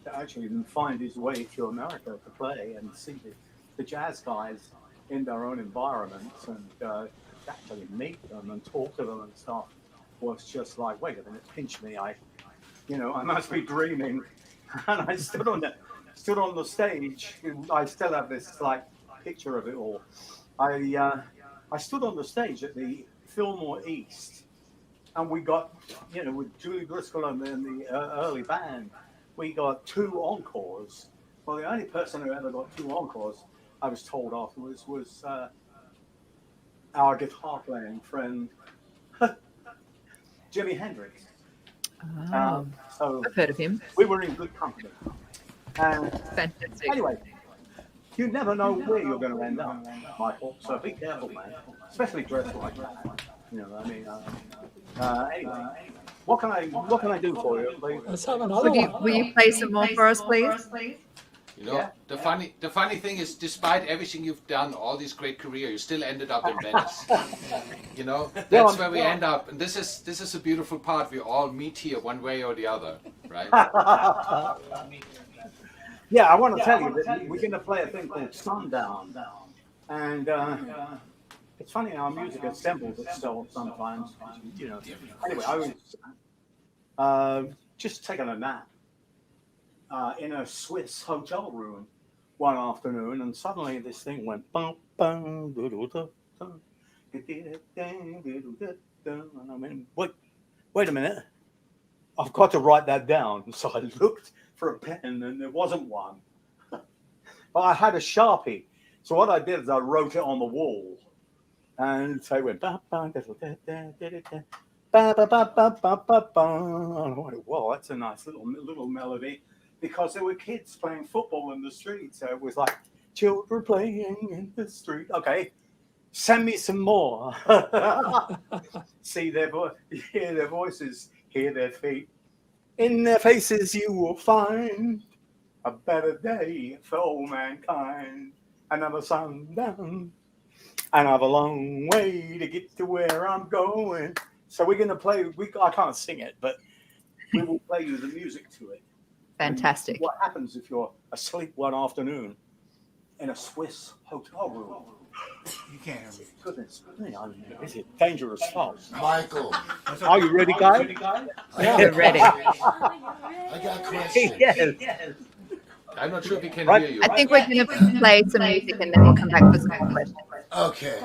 to actually find his way to America to play and see the jazz guys in their own environments and actually meet them and talk to them and stuff. Was just like, wait a minute, pinch me, I must be dreaming. And I stood on the stage. I still have this picture of it all. I stood on the stage at the Fillmore East, and we got, with Julie Driscoll and then the early band, we got 2 encores. Well, the only person who ever got 2 encores, I was told afterwards, was our guitar playing friend, Jimi Hendrix. So I've heard of him. We were in good company. Fantastic. Anyway, you never know where you're going to end up, Michael. So be careful, man. Especially dressed like that. Anyway, what can I do for you, please? Let's have another one. Will you play some more for us, please? The funny thing is, despite everything you've done, all this great career, you still ended up in Venice. That's where we end up, and this is a beautiful part. We all meet here one way or the other, right? Yeah, I want to tell you that we're going to play a thing called Sundown, and it's funny how music assembles itself sometimes. Anyway, I was just taking a nap in a Swiss hotel room one afternoon, and suddenly this thing went bum bum do do do do. And I mean, wait a minute, I've got to write that down. So I looked for a pen, and there wasn't one. But I had a Sharpie, so what I did is I wrote it on the wall, and so it went ba ba da da da da da ba ba ba ba ba ba ba. And I went, well, that's a nice little melody. Because there were kids playing football in the street. So it was like, children playing in the street. Okay, send me some more. See hear their voices, hear their feet. In their faces you will find a better day for all mankind. Another sundown. And I have a long way to get to where I'm going. So we're going to play, I can't sing it, but we will play you the music to it. Fantastic. What happens if you're asleep one afternoon in a Swiss hotel room? You can't hear me. Goodness me, this is dangerous stuff. Michael, Are you ready, guys? We're ready. I got questions. Yes. I'm not sure if we can Right. hear you. I think we're going to play some music and then we'll come back for some more questions. Okay.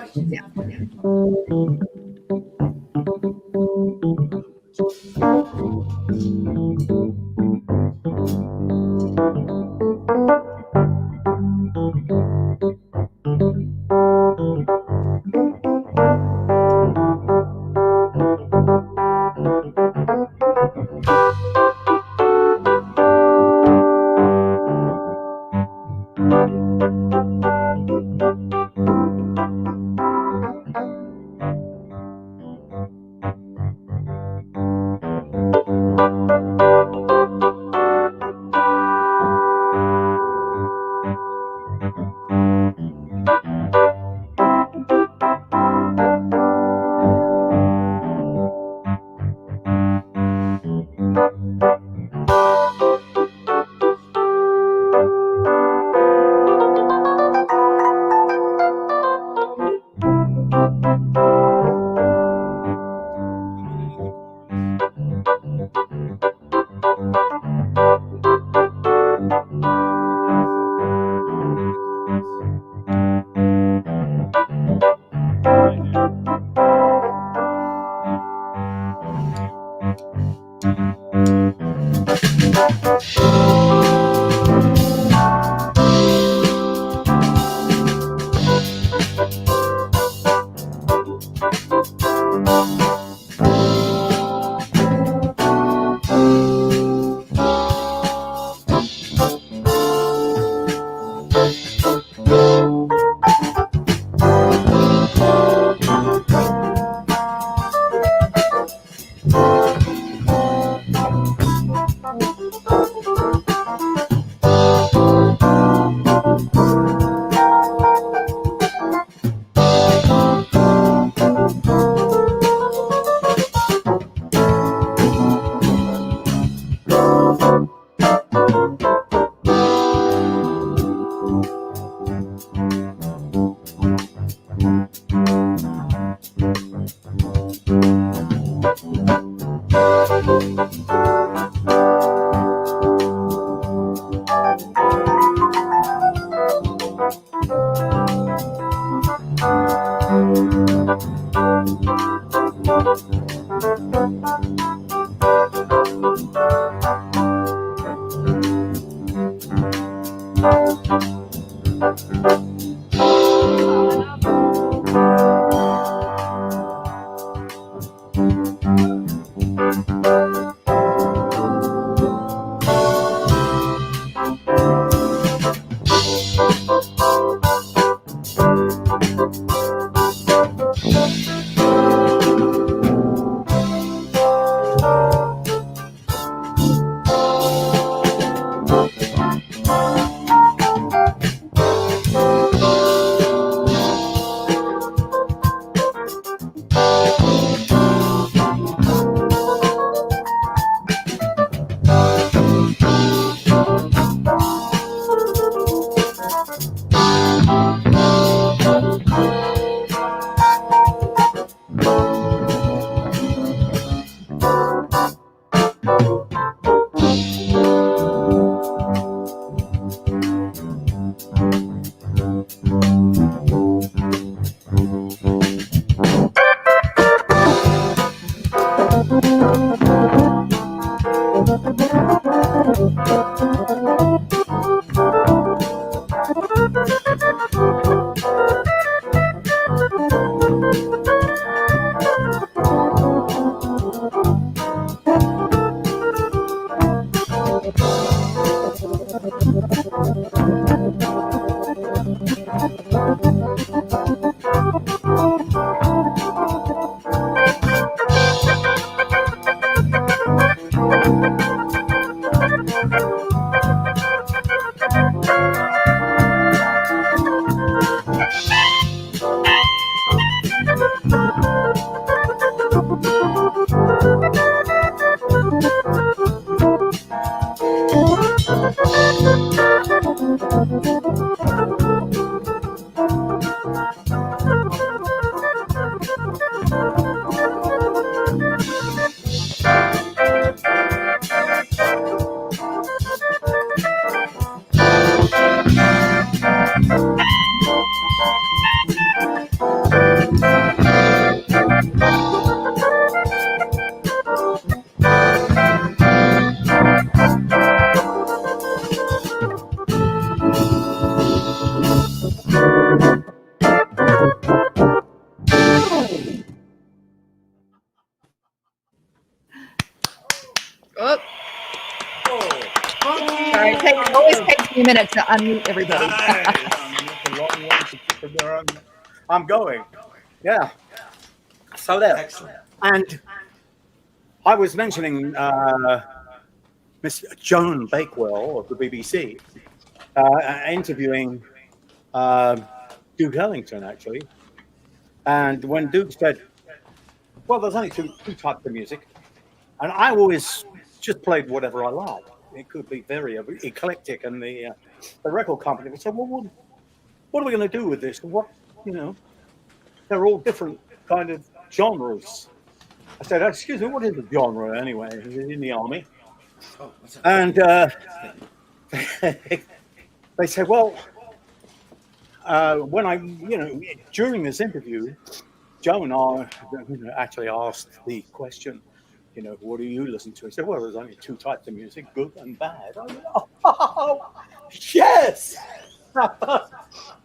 Oh, sorry, it always takes me a minute to unmute everybody. I'm going. Yeah. So there. Excellent. And I was mentioning Miss Joan Bakewell of the BBC interviewing Duke Ellington, actually. And when Duke said, well, there's only two types of music, and I always just played whatever I liked. It could be very eclectic, and the record company would say, well, what are we going to do with this? What, they're all different kind of genres. I said, excuse me, what is a genre anyway? In the army. Oh, what's up? And they said, well, when during this interview, Joe and I actually asked the question, what do you listen to? He said, well, there's only two types of music, good and bad. I went, oh, yes!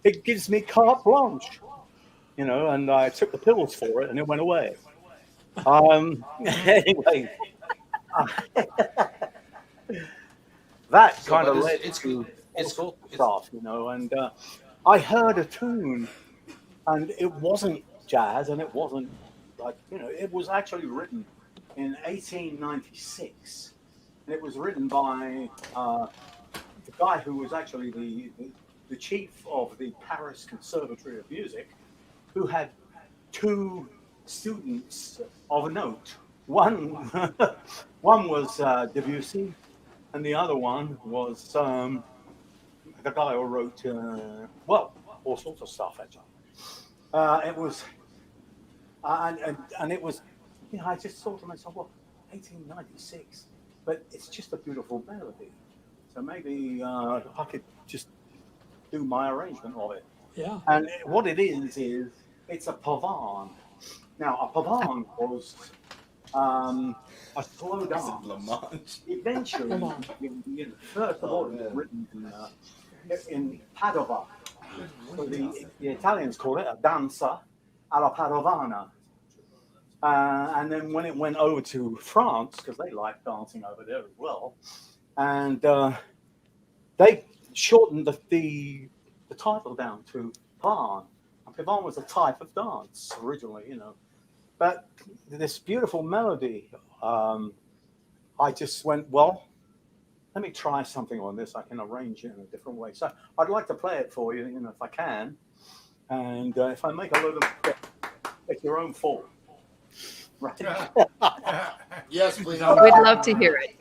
It gives me carte blanche, and I took the pills for it and it went away. Anyway, that kind of led to all sorts of stuff, and I heard a tune, and it wasn't jazz, and it wasn't it was actually written in 1896, and it was written by the guy who was actually the chief of the Paris Conservatory of Music, who had two students of note. One was Debussy, and the other one was the guy who wrote all sorts of stuff actually. It was and it was I just thought to myself, well, 1896, but it's just a beautiful melody. So maybe I could just do my arrangement of it. Yeah. And what it is it's a pavane. Now, a pavane was a slow dance. Eventually, first of all, it was written in Padova. So the Italians call it a danza alla padovana. And then when it went over to France, because they like dancing over there as well, and they shortened the title down to Pavan. And Pavan was a type of dance originally, But this beautiful melody, I just went, well, let me try something on this. I can arrange it in a different way. So I'd like to play it for you, if I can. And if I make a little mistake, it's your own fault. Right. Yes, please. We'd love to hear it.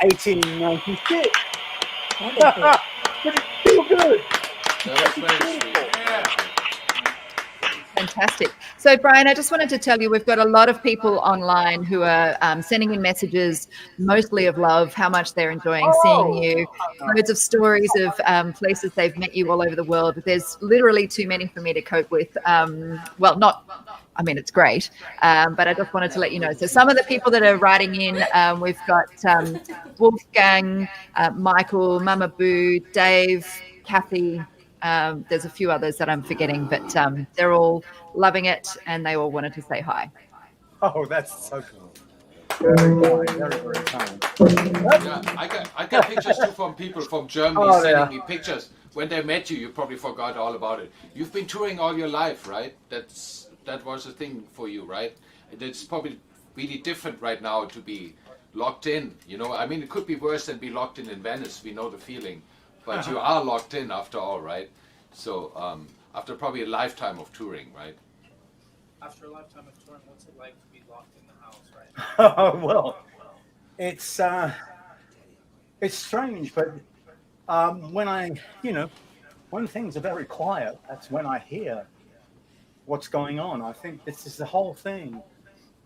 $18.96. Wonderful. But it's still good. That was very sweet. Fantastic. So, Brian, I just wanted to tell you we've got a lot of people online who are sending in messages, mostly of love, how much they're enjoying seeing you, loads of stories of places they've met you all over the world. There's literally too many for me to cope with. Well, not, I mean, it's great, but I just wanted to let you know. So some of the people that are writing in, we've got Wolfgang, Michael, Mama Boo, Dave, Kathy. There's a few others that I'm forgetting, but they're all loving it and they all wanted to say hi. Oh, that's so cool. Very kind, very, very kind. Yeah, I got pictures too from people from Germany sending me pictures. When they met you, you probably forgot all about it. You've been touring all your life, right? That was a thing for you, right? It's probably really different right now to be locked in, you know? I mean, it could be worse than be locked in Venice. We know the feeling. But you are locked in after all, right? So after probably a lifetime of touring, right? After a lifetime of touring, what's it like to be locked in the house right now? Well, it's strange, but when things are very quiet, that's when I hear what's going on. I think this is the whole thing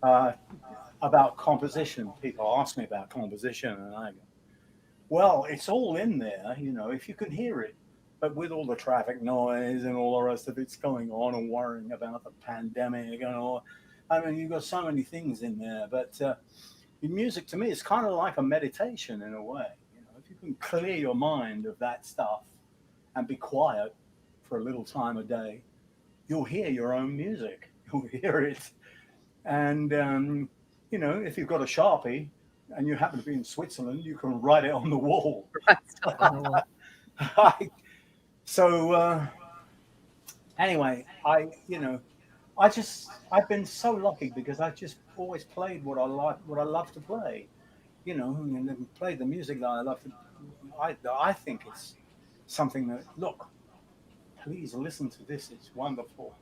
about composition. People ask me about composition, and I go, well, it's all in there, if you can hear it. But with all the traffic noise and all the rest of it's going on and worrying about the pandemic and all, I mean, you've got so many things in there. But music to me is kind of like a meditation in a way. If you can clear your mind of that stuff and be quiet for a little time a day, you'll hear your own music. You'll hear it. And, if you've got a Sharpie, and you happen to be in Switzerland, you can write it on the wall. Anyway, I've been so lucky because I just always played what I love to play, and played the music that I love to. I think it's something that, look, please listen to this. It's wonderful.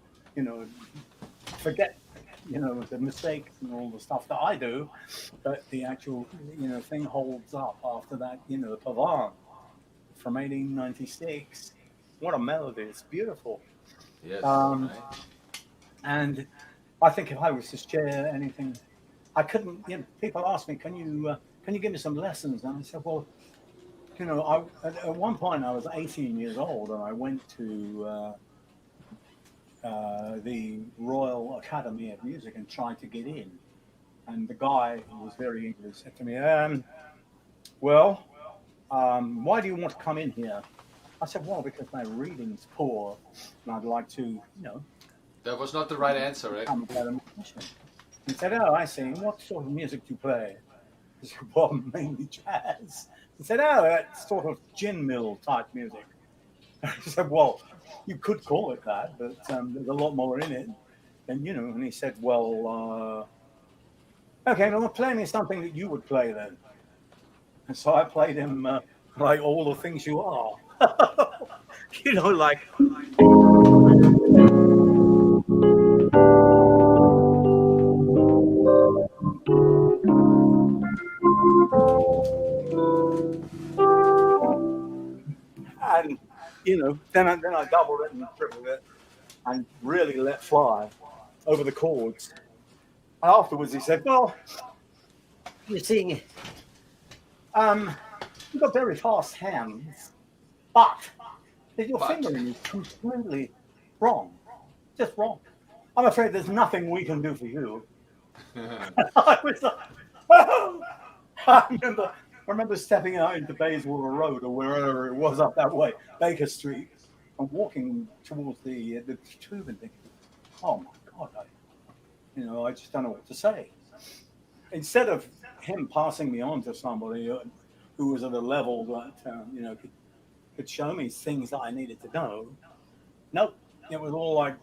Forget the mistakes and all the stuff that I do, but the actual, thing holds up after that, the Pavane from 1896. What a melody. It's beautiful. Yes. And I think if I was to share anything, I couldn't, people ask me, can you give me some lessons? And I said, well, at one point I was 18 years old and I went to the Royal Academy of Music and tried to get in. And the guy who was very English said to me, why do you want to come in here? I said, well, because my reading's poor, and I'd like to, That was not the right answer, right? become a better musician. He said, oh, I see. What sort of music do you play? I said, well, mainly jazz. He said, oh, that's sort of gin mill type music. I said, well, you could call it that, but there's a lot more in it. And, and he said, well, okay, well, play me something that you would play then. And so I played him like All the Things You Are. Like... And, then I doubled it and tripled it and really let fly over the chords. Afterwards, he said, well, you see, you've got very fast hands, but your fingering is completely wrong. Just wrong. I'm afraid there's nothing we can do for you. I was like, oh! I remember stepping out into Bayswater Road or wherever it was up that way, Baker Street, and walking towards the tube and thinking, oh my God, I just don't know what to say. Instead of him passing me on to somebody who was at a level that, could show me things that I needed to know, nope, it was all like,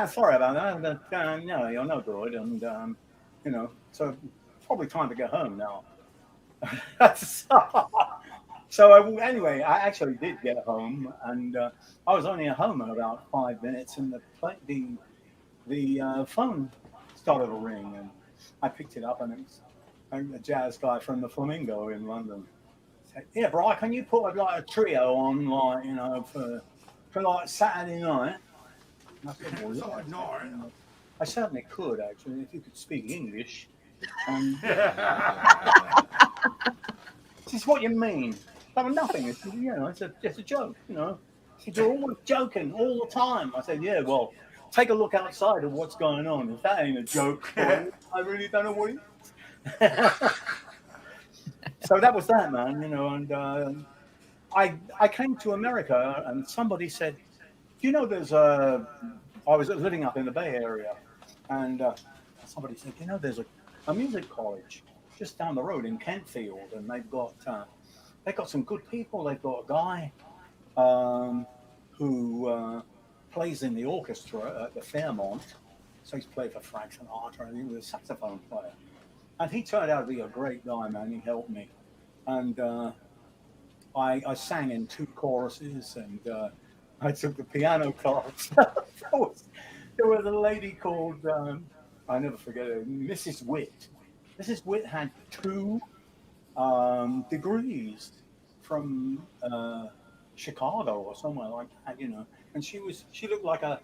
sorry about that, but no, you're no good, and, so probably time to get home now. So anyway, I actually did get home, and I was only at home in about 5 minutes, and the phone started to ring, and I picked it up, and it was a jazz guy from the Flamingo in London. Said, yeah, Brian, can you put like a trio on, like, for like Saturday night? And I said, well, yeah, I certainly could, actually, if you could speak English. And this is what you mean. But nothing. It's, it's a joke, He said, you're always joking all the time. I said, yeah, well, take a look outside of what's going on. If that ain't a joke, I really don't know what it is. So that was that, man, and I came to America, and somebody said, there's I was living up in the Bay Area, and somebody said, there's a music college just down the road in Kentfield, and they've got some good people. They've got a guy who plays in the orchestra at the Fairmont, so he's played for Frank Sinatra, and he was a saxophone player. And he turned out to be a great guy, man. He helped me. And I sang in 2 choruses, and I took the piano class. There was a lady called, I never forget her, Mrs. Witt. Mrs. Witt had 2 degrees from Chicago or somewhere like that, And she looked like a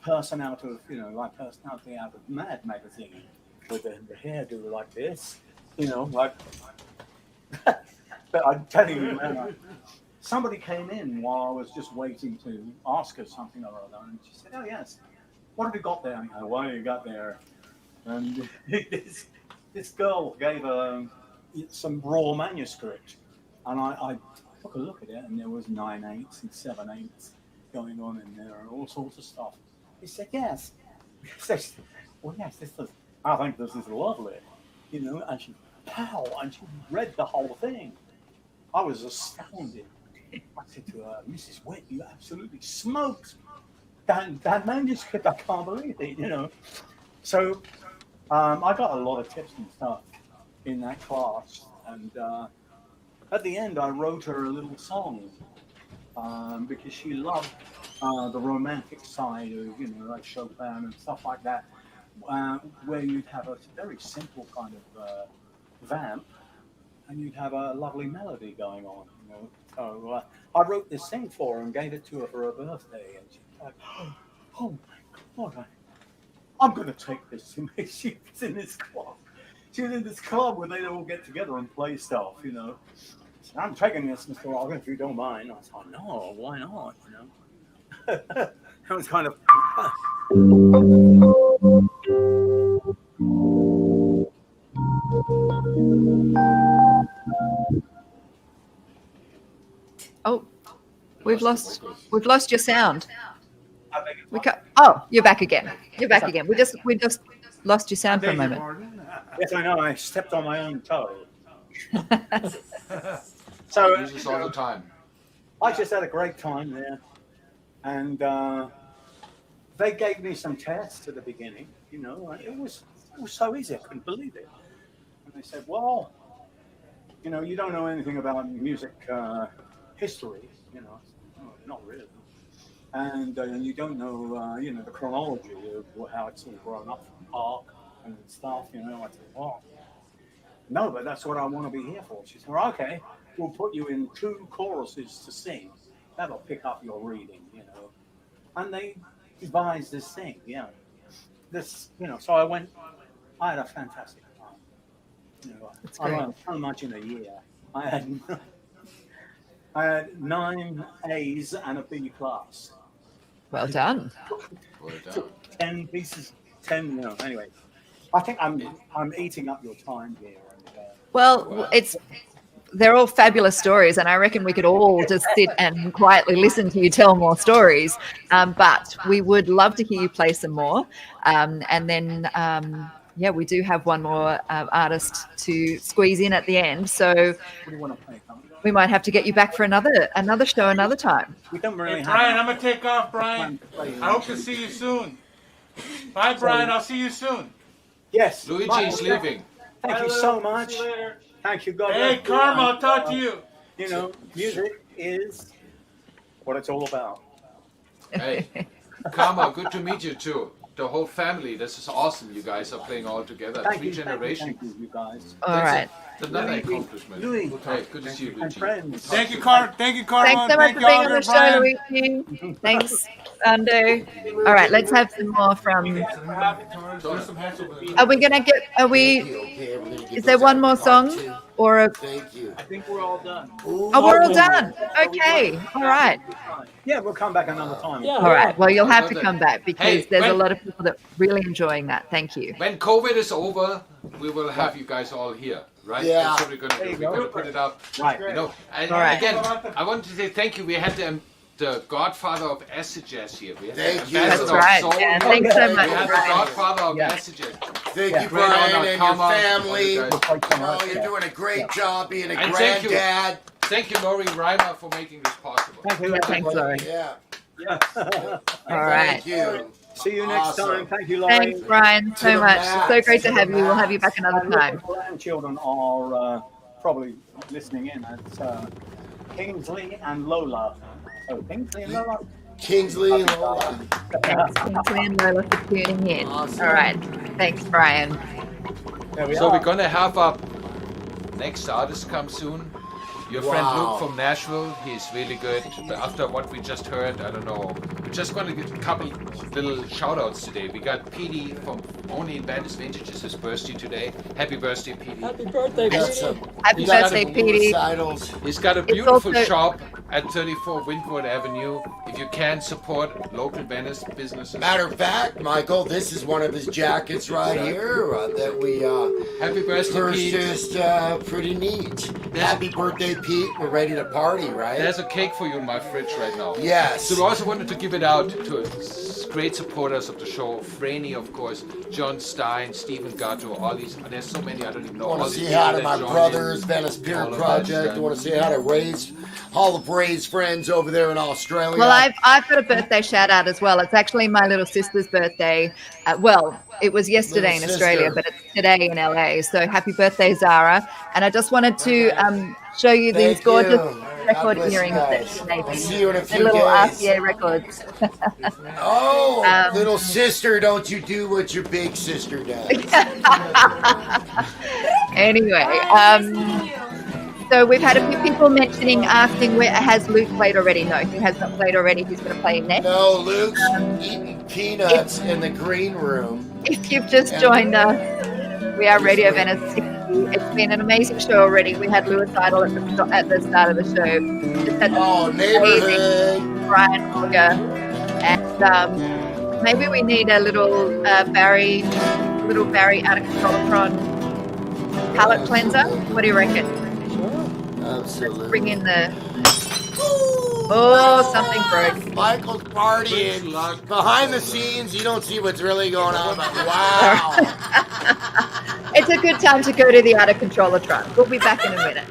person out of, like personality out of Mad magazine, with the hairdo like this, like. But I'm telling you, man, somebody came in while I was just waiting to ask her something or other, and she said, "Oh yes, what have you got there?" I go, "What have you got there?" And this girl gave some raw manuscript, and I took a look at it, and there was 9/8 and 7/8 going on in there, and all sorts of stuff. He said, "Yes." He said, "Well, yes, I think this is lovely," and she read the whole thing. I was astounded. I said to her, "Mrs. Witt, you absolutely smoked that manuscript. I can't believe it," So I got a lot of tips and stuff in that class, and at the end I wrote her a little song because she loved the romantic side of, like Chopin and stuff like that, where you'd have a very simple kind of vamp, and you'd have a lovely melody going on, So I wrote this thing for her and gave it to her for her birthday, and she was like, "Oh my God, I'm going to take this to me." She was in this club. She was in this club where they all get together and play stuff, So "I'm taking this, Mr. Morgan, if you don't mind." I was like, "No, why not?" It was kind of. Oh, we've lost your sound. I beg your We pardon? you're back again. You're back again. We just lost your sound for a Beg your moment. pardon? Yes, I know. I stepped on my own toe. So Use this all the time. I just had a great time there, and they gave me some tests at the beginning. You know, it was so easy. I couldn't believe it. And they said, "Well, you know, you don't know anything about music history. You know, oh, not really, and you don't know, you know, the chronology of how it's all grown up from Park and stuff. You know." I said, "Well, no, but that's what I want to be here for." She said, "Okay, we'll put you in 2 choruses to sing. That'll pick up your reading, you know." And they devised this thing, this, you know. So I went. I had a fantastic time. You know, I learned so much in a year. I had 9 A's and a B plus. Well done. Well done. 10 pieces. 10. You know. Anyway, I think I'm eating up your time here. And, Well, they're all fabulous stories, and I reckon we could all just sit and quietly listen to you tell more stories. But we would love to hear you play some more. And then, we do have one more artist to squeeze in at the end. So what do you want to play? we might have to get you back for another show another time. We don't really Hey, have. Brian, I'm gonna take off, Brian. I hope to see you soon. Bye, Brian. I'll see you soon. Yes. Luigi's leaving. Thank you so much. Thank you, God. Hey, bless you. Karma, I'll talk to you. You know, music is what it's all about. Hey, Karma, good to meet you too. The whole family. This is awesome. You guys are playing all together. Thank 3 you, generations. Thank you, you guys. All right. It's another accomplishment. Louis. Hey, good to see you, And Luigi. friends. Thank you, Karma. Thanks so much for being on the show, Brian. Luigi. Thanks, Ando. All right, let's have some more from. Are we gonna get? Are we? Okay, we're gonna get Is there those one out more in part song 2. or a? Thank you. I think we're all done. Ooh. Oh, we're all done. Okay. All right. Yeah, we'll come back another time. All right. Well, you'll have to come back because Hey, there's a when- lot of people that really enjoying that. Thank you. When COVID is over, we will have you guys all here, right? Yeah. That's what we're gonna do. We're gonna put it up. Right. You know, and All right. again, I want to say thank you. We had the Godfather of Acid Jazz here. We had Thank the you. Ambassador That's of right. Soul. Yeah, thanks so We much, had the Brian. Godfather of Yeah. Acid Jazz. Thank Yeah. you, Great honor, Brian, and your Karma. family. All you guys. Oh, you're doing a great job being a And thank you. granddad. Thank you, Lori Reimer, for making this possible. Thank you. Yeah, thanks, Laurie. Yeah. All right. Thank you. See you next Awesome. time. Thank you, Laurie. Thanks, Brian, To so the much. max. So great to To the have you. We'll have you max. back another time. My grandchildren are probably listening in. It's Kingsley and Lola. Oh, Kingsley and Lola. Kingsley and Lola. Thanks, Kingsley and Lola, for tuning in. Awesome. All right. Thanks, Brian. There we So are. we're gonna have our next artist come soon. Your friend Wow. Luke from Nashville, he's really good. But after what we just heard, I don't know. We're just gonna get a couple little shout outs today. We got Petey from Only in Venice Vintage. It's his birthday today. Happy birthday, Petey. Happy birthday, Awesome. Happy He's got birthday, a Petey. Suicidals. He's got a beautiful also- shop at 34 Windward Avenue. If you can support local Venice businesses. Matter of fact, Michael, this is one of his jackets right here that we Happy birthday, Pete. purchased. Pretty neat. Happy birthday, Pete. We're ready to party, right? There's a cake for you in my fridge right now. Yes. So we also wanted to give it out to great supporters of the show. Franny, of course, John Stein, Stephen Gatto, all these. There's so many, I don't even know. I want all to these say hi people to my that joined brothers, in. Venice Pier All of Project. us, I want to say hi to all of Ray's friends over there in Australia. Well, I've got a birthday shout out as well. It's actually my little sister's birthday. Well, it was yesterday Little in Australia, sister. but it's today in LA. So happy birthday, Zara. And I just wanted to show you these Thank gorgeous you. record God bless you earrings guys. that I'll see you in a They're few little days. RCA records. Oh, little sister, don't you do what your big sister does. Anyway, so we've had a few people asking where has Luke played already. No, he has not played already. He's going to play next. No, Luke's eating peanuts in the green room. If you've just joined us, we are Radio Venice 60. It's been an amazing show already. We had Luicidal at the start of the show. We just had Oh, amazing neighborhood. Brian Auger. And maybe we need a little Barry Outofcontrol-atron palate cleanser? What do you reckon? Absolutely. Bring in the... Oh, something broke. Michael's partying. Good luck. Behind the scenes, you don't see what's really going on, but wow. It's a good time to go to the Outofcontrol-atron. We'll be back in a minute.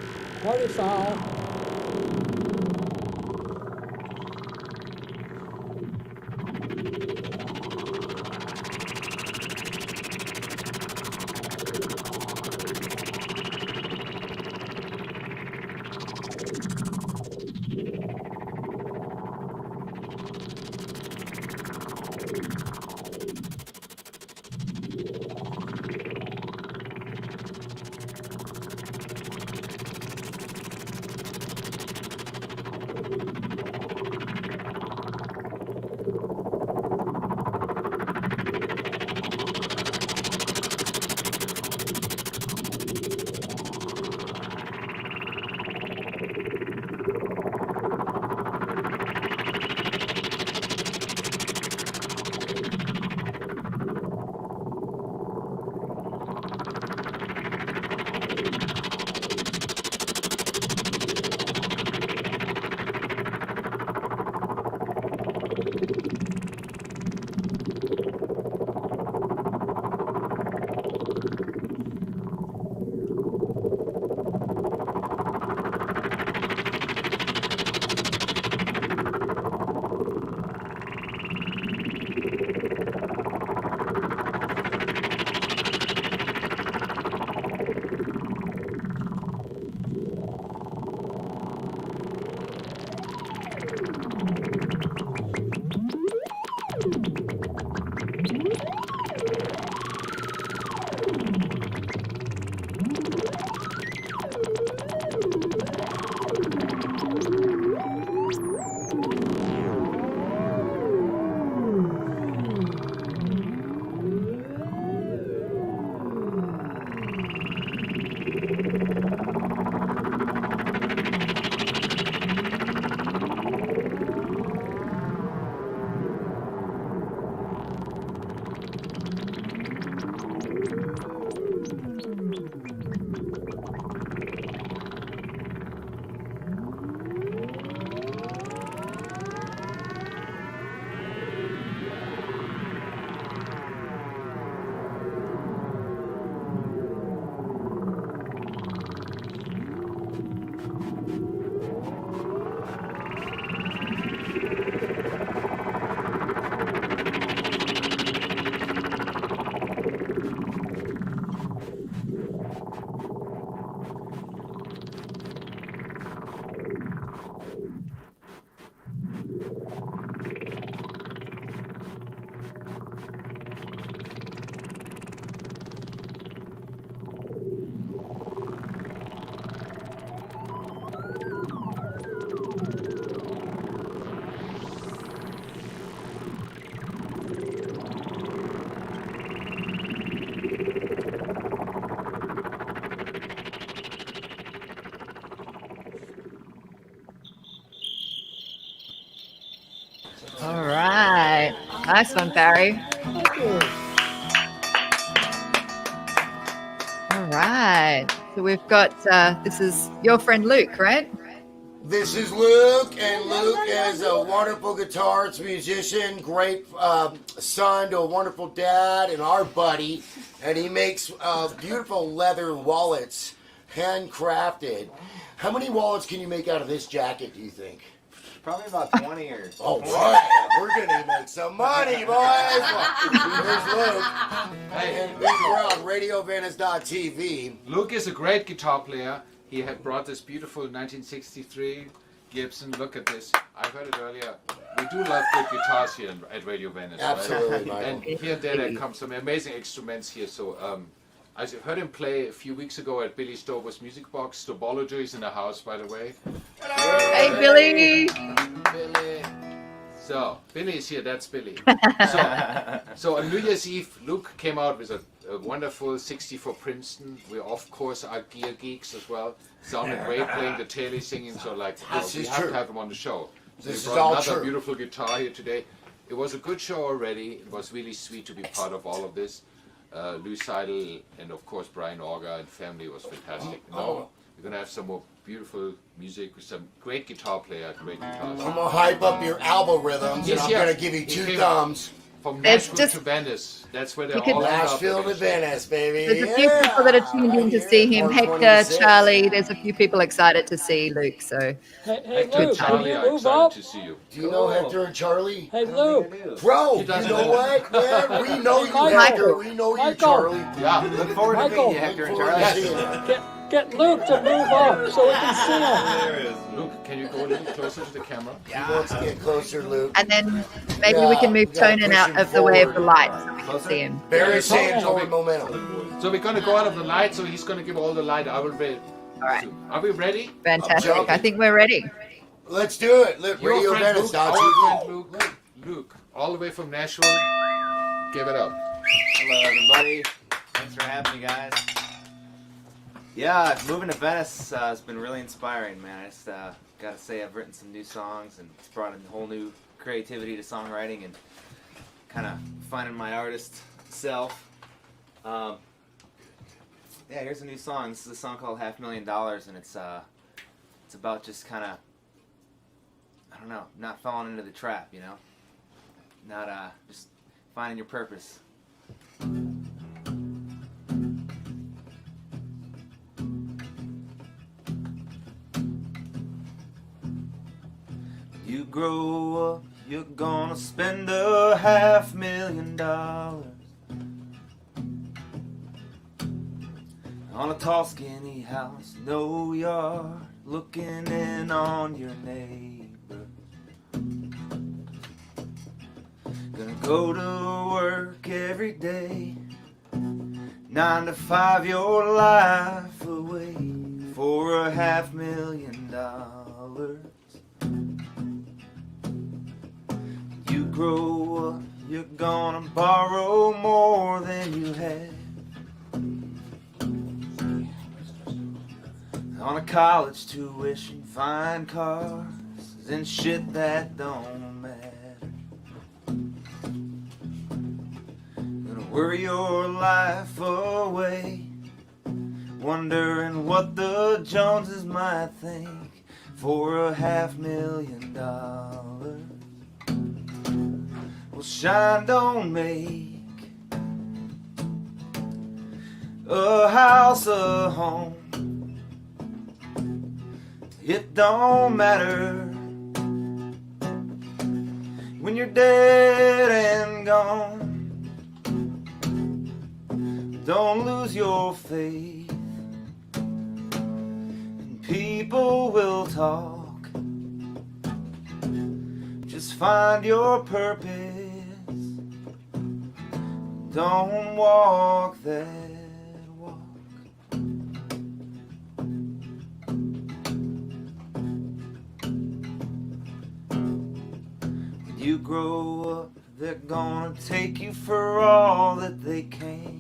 All right. Nice one, Barry. All right. So we've got, this is your friend Luke, right? This is Luke, and Luke is a wonderful guitarist, musician, great son to a wonderful dad, and our buddy. And he makes beautiful leather wallets, handcrafted. How many wallets can you make out of this jacket, do you think? Probably about 20 or so. All right, we're gonna make some money, boys. Here's Luke, and we're on RadioVenice.tv. Luke is a great guitar player. He had brought this beautiful 1963 Gibson. Look at this. I heard it earlier. We do love good guitars here at Radio Venice. Absolutely, right? Michael. And here and there come some amazing instruments here. So I heard him play a few weeks ago at Billy Stover's Music Box. Stobology is in the house, by the way. Hey, Billy. Billy. So, Billy is here, that's Billy. So on New Year's Eve, Luke came out with a wonderful 60 for Princeton. We, of course, are gear geeks as well. Sounded great playing the Taylor singing, so like, we have to have him on the show. So This we is brought all another true. beautiful guitar here today. It was a good show already. It was really sweet to be part of all of this. Luicidal, and of course Brian Auger and family was fantastic. Now we're gonna have some more beautiful music with some great guitar player, great guitars. I'm gonna hype up your algorithms, and I'm gonna give you 2 thumbs. From Nashville to Venice, that's where they're all Nashville to Venice, baby. There's a few people that are tuned in to see him. Hector, Charlie, there's a few people excited to see Luke. So, Hey, Hector and Luke, Charlie are excited to see you. Do you know Hector and Charlie? Hey, Luke. Bro, you know what, man? We know you, Hector. We know you, Charlie. Yeah. Look forward to meeting you, Hector and Charlie. Get Luke to move up so we can see him. Luke, can you go a little closer to the camera? He wants to get closer, Luke. and then maybe we can move Tonan out of the way of the light so we can see him. Very same forward momentum. So we're going to go out of the light, so he's going to give all the light. I will wait. All right. Are we ready? Fantastic. I think we're ready. Let's do it. Look, Your Radio friend Venice, Luke, our friend Luke, all the way from Nashville. Give it up. Hello, everybody. Thanks for having me, guys. Yeah, moving to Venice has been really inspiring, man. I just gotta say I've written some new songs, and it's brought in a whole new creativity to songwriting and kind of finding my artist self. Yeah, here's a new song. This is a song called $500,000, and it's about just kind of, I don't know, not falling into the trap, you know, not just finding your purpose. You grow up, you're gonna spend $500,000 on a tall, skinny house, no yard, looking in on your neighbor. Gonna go to work every day, 9 to 5, your life away for $500,000. You grow up, you're gonna borrow more than you have on a college tuition, fine cars, and shit that don't matter. Gonna worry your life away, wondering what the Joneses might think for $500,000. Well, shine don't make a house a home. It don't matter when you're dead and gone. Don't lose your faith, and people will talk. Just find your purpose. Don't walk that walk. When you grow up, they're gonna take you for all that they can.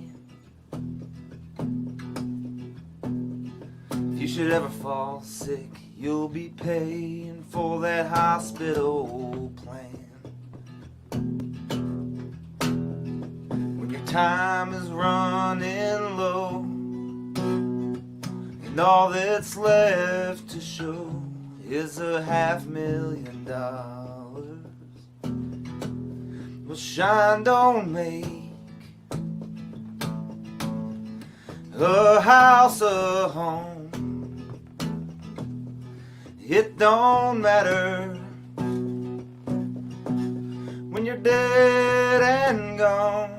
If you should ever fall sick, you'll be paying for that hospital plan. When your time is running low, and all that's left to show is $500,000. Well, shine don't make a house a home. It don't matter when you're dead and gone.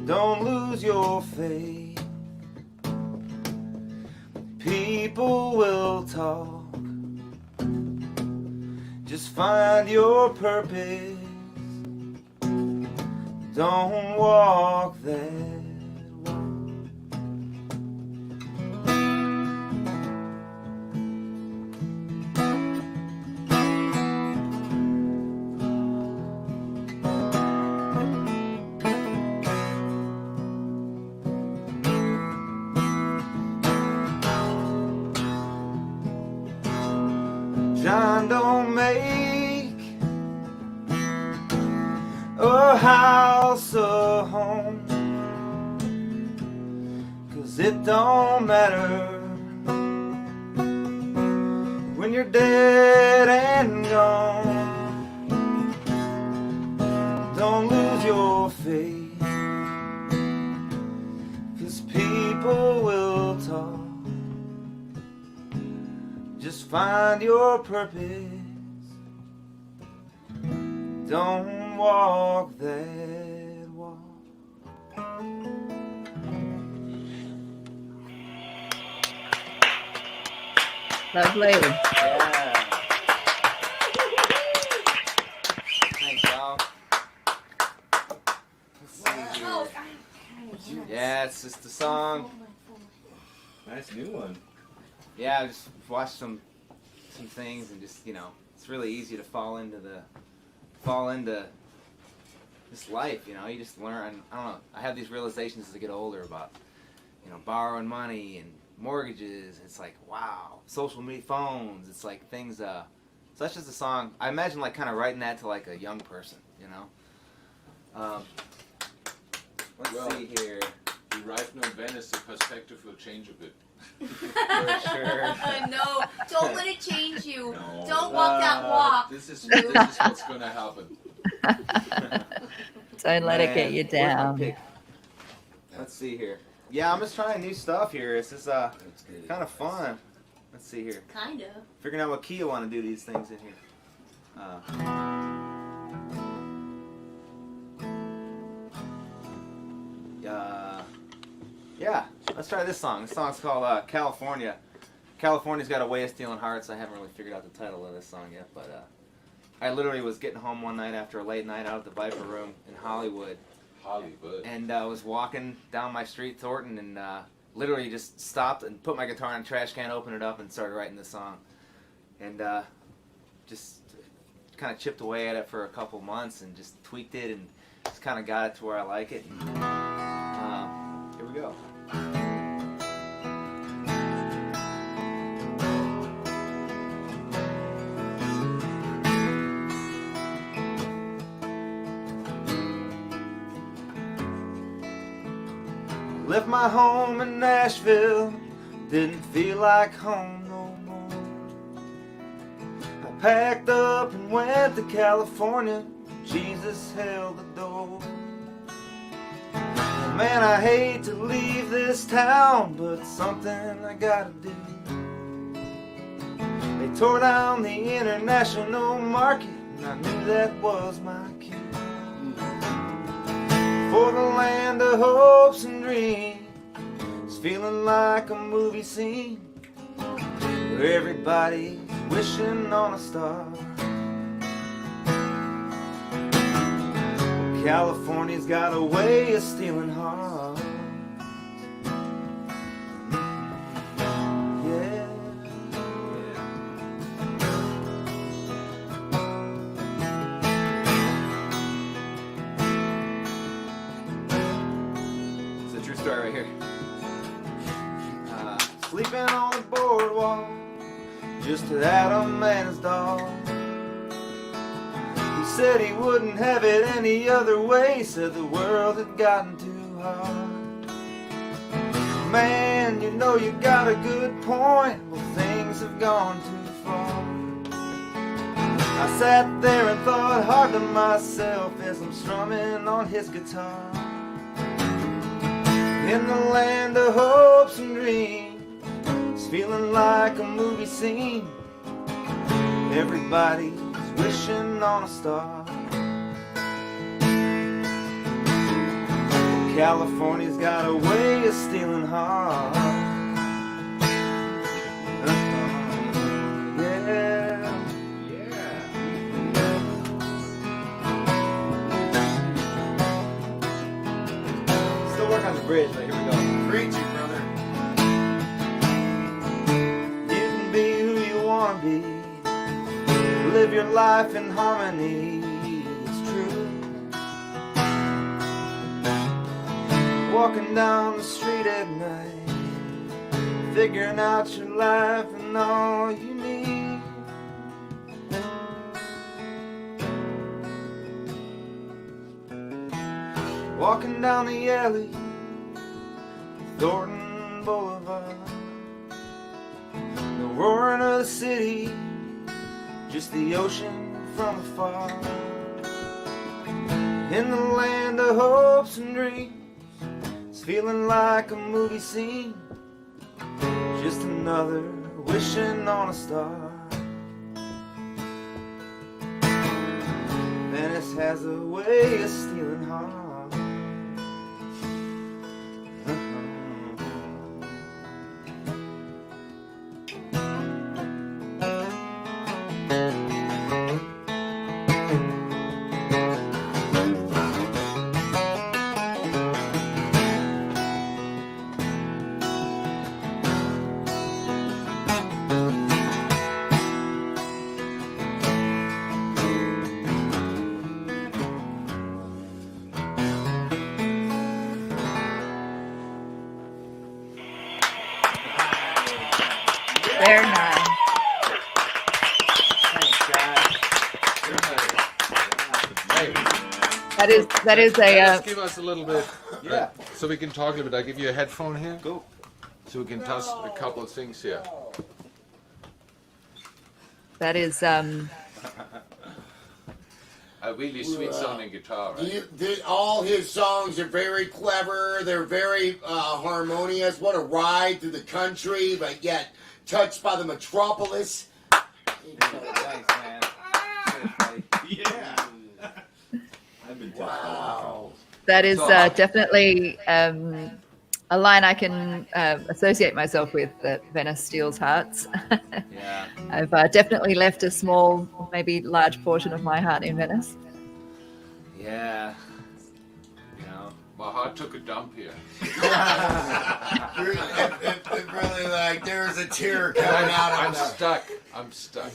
Don't lose your faith. People will talk. Just find your purpose. Don't walk that walk. John don't make a house of it don't matter when you're dead and gone. Don't lose your faith, 'cause people will talk. Just find your purpose. Don't walk that walk. Lovely. Yeah. Thanks, y'all. Let's see here. Yeah, it's just a song. Nice new one. Yeah, I just watched some things and just, it's really easy to fall into this life, you just learn. I don't know, I have these realizations as I get older about, borrowing money and mortgages. It's like, wow, social media, phones, it's like things, so that's just a song. I imagine like kind of writing that to like a young person, Let's see here. You arrive now in Venice, the perspective will change a bit. For sure. No, don't let it change you. No. Don't walk that walk. This is what's going to happen. Don't let it get you Where's my down. pick? Let's see here. Yeah, I'm just trying new stuff here. It's just kind of fun. Let's see here. Kind of. Figuring out what key I want to do these things in here. Yeah, let's try this song. This song's called California. California's got a way of stealing hearts. I haven't really figured out the title of this song yet, but I literally was getting home one night after a late night out at the Viper Room in Hollywood. And I was walking down my street, Thornton, and literally just stopped and put my guitar in a trash can, opened it up, and started writing this song. And just kind of chipped away at it for a couple months and just tweaked it and just kind of got it to where I like it. And, here we go. Left my home in Nashville, didn't feel like home no more. I packed up and went to California, Jesus held the door. Man, I hate to leave this town, but it's something I gotta do. They tore down the international market, and I knew that was my cue. For the land of hopes and dreams, it's feeling like a movie scene where everybody's wishing on a star. California's got a way of stealing hearts. Yeah. It's a true story right here. Sleeping on the boardwalk, just at a man's dog. He said he wouldn't have it any other way, said the world had gotten too hard. Man, you know you got a good point, well things have gone too far. I sat there and thought hard to myself as I'm strumming on his guitar. In the land of hopes and dreams, it's feeling like a movie scene. Everybody's wishing on a star. California's got a way of stealing hearts. Yeah. Still working on the bridge, but here we go. Preach it, brother. You can be who you want to be. Live your life in harmony, it's true. Walking down the street at night, figuring out your life and all you need. Walking down the alley, Thornton boulevard. The roaring of the city, just the ocean from afar. In the land of hopes and dreams, it's feeling like a movie scene, just another wishing on a star. Venice has a way of stealing hearts. Very nice. That is a. Just give us a little bit, Yeah. so we can talk a little bit. I'll give you a headphone here, Cool. so we can touch a couple of things here. That is A really sweet sounding guitar, right? All his songs are very clever. They're very harmonious. What a ride through the country, but yet touched by the metropolis. Thanks, man. Yeah. I've been Wow. that is definitely a line I can associate myself with. That Venice steals hearts. Yeah. I've definitely left a small, maybe large portion of my heart in Venice. Yeah. You know. My heart took a dump here. It really, like, there's a tear coming out of I'm it. stuck. I'm stuck.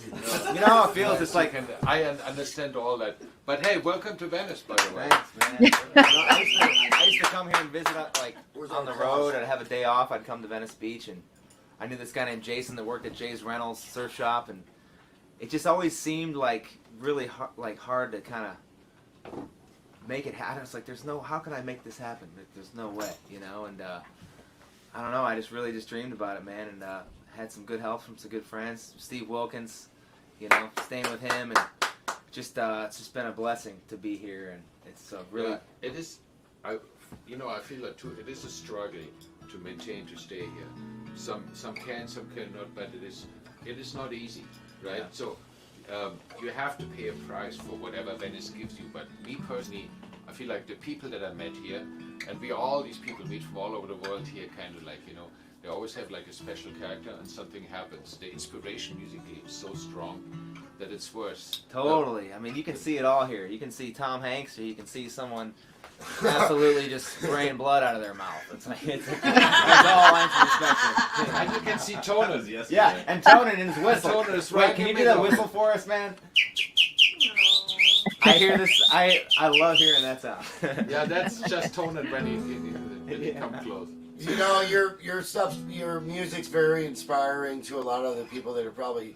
You know how it feels? It's like, I understand all that. But hey, welcome to Venice, by the way. thanks, man. I used to come here and visit, like, on the road. I'd have a day off. I'd come to Venice Beach, and I knew this guy named Jason that worked at Jay's Rentals surf shop, and it just always seemed like really hard to kind of make it happen. It's like, how can I make this happen? There's no way, you know. And I don't know. I just really just dreamed about it, man, and had some good help from some good friends. Steve Wilkins, you know, staying with him, and just it's just been a blessing to be here, and it's really. Yeah, it is. I feel that too. It is a struggle to maintain to stay here. Some can, some cannot, but it is not easy, right? Yeah. So you have to pay a price for whatever Venice gives you. But me personally, I feel like the people that I met here, and all these people meet from all over the world here, kind of like, you know, they always have like a special character, and something happens. The inspiration musically is so strong that it's worse. Totally. I mean, you can see it all here. You can see Tom Hanks, or you can see someone absolutely just spraying blood out of their mouth. It's that's all lines of spectrum. And you can see Tonan. Yeah, and Tonan in his whistle. Tonan is right Wait, can in you the do that middle. whistle for us, man? I hear this. I love hearing that sound. Yeah, that's just Tonan when he come close. You know, your stuff, your music's very inspiring to a lot of the people that are probably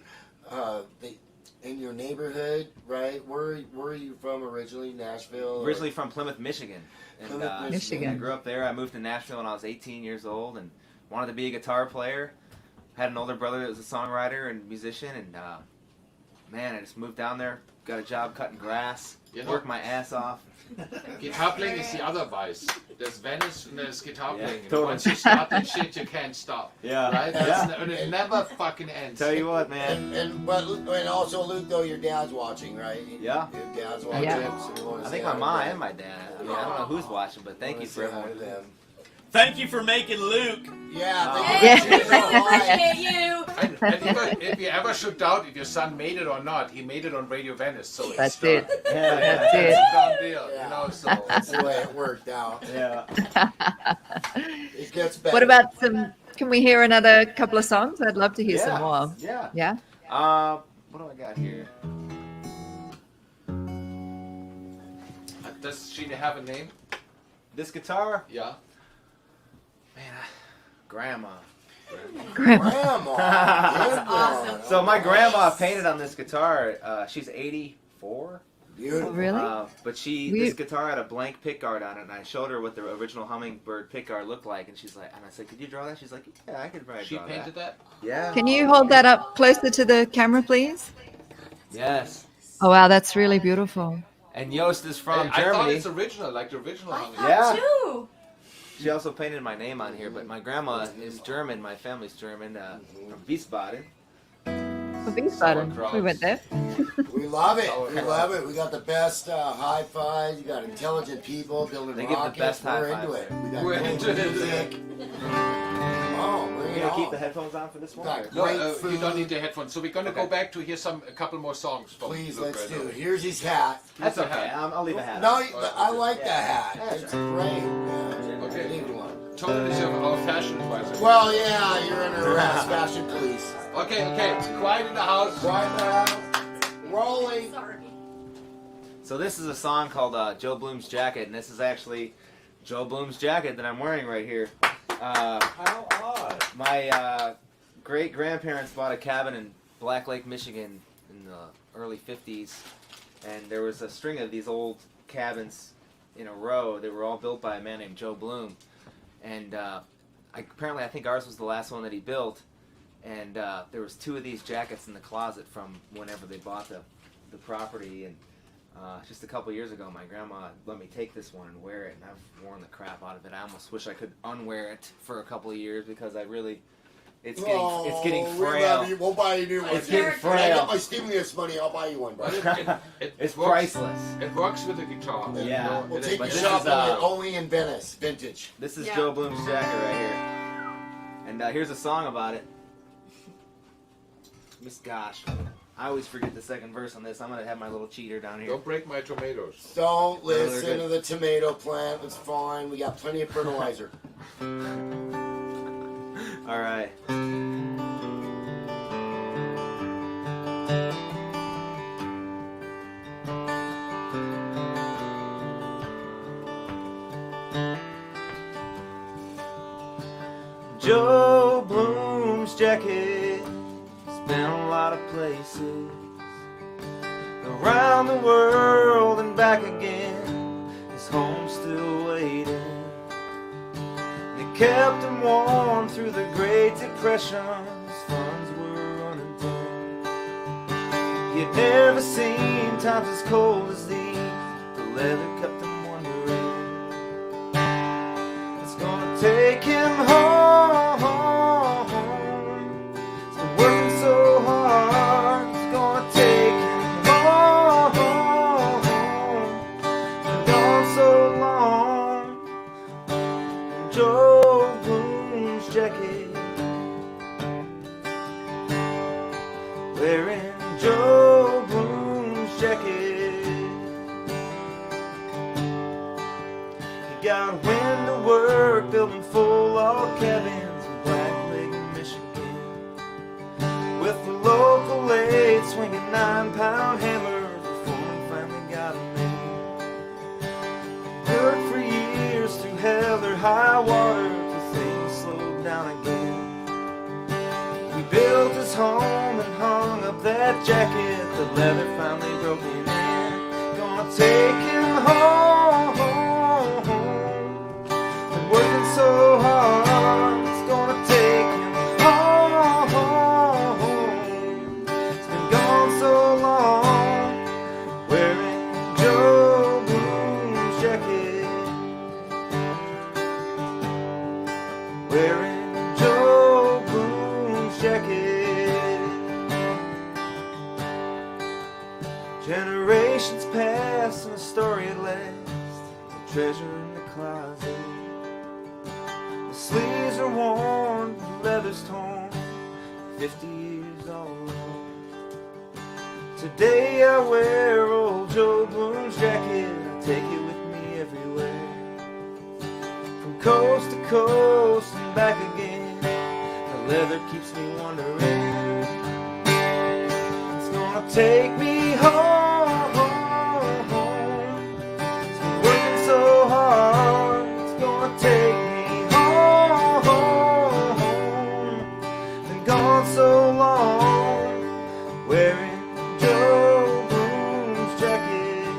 in your neighborhood, right? Where are you from originally? Nashville? Originally from Plymouth, Michigan. And, Plymouth, Michigan. I grew up there. I moved to Nashville when I was 18 years old and wanted to be a guitar player. Had an older brother that was a songwriter and musician, and man, I just moved down there, got a job cutting grass, worked my ass off. Guitar playing is the other vice. There's Venice and there's guitar playing. And totally. once you start that shit, you can't stop. Yeah. Right? And it never fucking ends. Tell you what, man. And also, Luke, though, your dad's watching, right? Yeah. Your dad's watching. Yeah. So you wanna I say think my hi to mom them. and my dad. I mean, I don't know who's watching, but thank you for Say hi to everyone. them. Thank you for making Luke. Yeah. Hey, thank you. we appreciate you. And if you ever should doubt if your son made it or not, he made it on Radio Venice. So That's it's it. Yeah, That's It's it. a done deal, Yeah. you know. So That's the way it worked out. yeah. It gets better. What about some? Can we hear another couple of songs? I'd love to hear some more. Yeah. Yeah. What do I got here? does she have a name? This guitar? Yeah. Man, Grandma. Grandma. That's awesome. So my grandma painted on this guitar. She's 84. Beautiful. Oh, really? But this guitar had a blank pickguard on it, and I showed her what the original Hummingbird pickguard looked like, and she's like, and I said, could you draw that? She's like, yeah, I could probably She draw painted that? Yeah. Can you hold that up closer to the camera, please? Yes. Oh, wow, that's really beautiful. And Jost is from I thought Germany. it's original, like the original Hummingbird. Yeah. Too. She also painted my name on here, but my grandma is German. My family's German, from Wiesbaden. We went there. We love it. We love it. We got the best hi-fis. You got intelligent people building They give the rockets. best We're hi-fis into it. there. We got We're great into it. music. Oh, bring You it gonna on. keep the headphones on for this one? Got No, great you food. don't need the headphones. So we're going to go back to hear a couple more songs. From Please, Luc let's right do now. it. Here's his hat. That's Keep the okay. hat. I'll leave a hat. No, on. I like the hat. It's great. Yeah. Okay. Leave one. Tonan is our fashion advisor. Well, yeah, you're in a fashion police. Okay, quiet in the house. Right now, rolling. Sorry. So this is a song called Joe Bloom's Jacket, and this is actually Joe Bloom's jacket that I'm wearing right here. How odd. My great-grandparents bought a cabin in Black Lake, Michigan in the early 50s, and there was a string of these old cabins in a row. They were all built by a man named Joe Bloom, and apparently I think ours was the last one that he built, and there was 2 of these jackets in the closet from whenever they bought the property, and just a couple years ago my grandma let me take this one and wear it, and I've worn the crap out of it. I almost wish I could unwear it for a couple of years because I really it's getting We frail. love you. We'll buy you a new one. It's getting When I frail. get my stimulus money, I'll buy you one, bro. But It's works, priceless. It works with the guitar. Yeah. We'll It- take but you this shopping is, only in Venice, vintage. This is Yeah. Joe Bloom's jacket right here. And here's a song about it. Gosh, I always forget the second verse on this. I'm going to have my little cheater down here. Don't break my tomatoes. Don't they're listen good. to the tomato plant. It's fine. We got plenty of fertilizer. All right. Joe Bloom's jacket. It's been a lot of places around the world and back again. His home's still waiting. They kept him warm through the Great Depression. His funds were running thin. He had never seen times as cold as these. The leather kept him wondering. It's gonna take him home. He's been working so hard. It's gonna take him home. He's been gone so long. Joe Bloom's jacket, wearing Joe Bloom's jacket. He got wind of work building full log cabins in Black Lake, Michigan, with the local lathe swinging 9-pound hammers before he finally got him in. Worked for years through hell or high water till things slowed down again. We built his home and hung up that jacket. The leather finally broken in. Gonna take him home. Been working so hard. It's gonna take him home. It's been gone so long. Wearing Joe Bloom's jacket. Wearing Joe Bloom's jacket. Generations pass and a story at last. A treasure in the closet. The sleeves are worn, the leather's torn. 50 years all alone. Today I wear old Joe Bloom's jacket. I take it with me everywhere. From coast to coast and back again. The leather keeps me wondering. It's gonna take me home. It's been working so hard. It's gonna take me home. Been gone so long. Wearing Joe Bloom's jacket.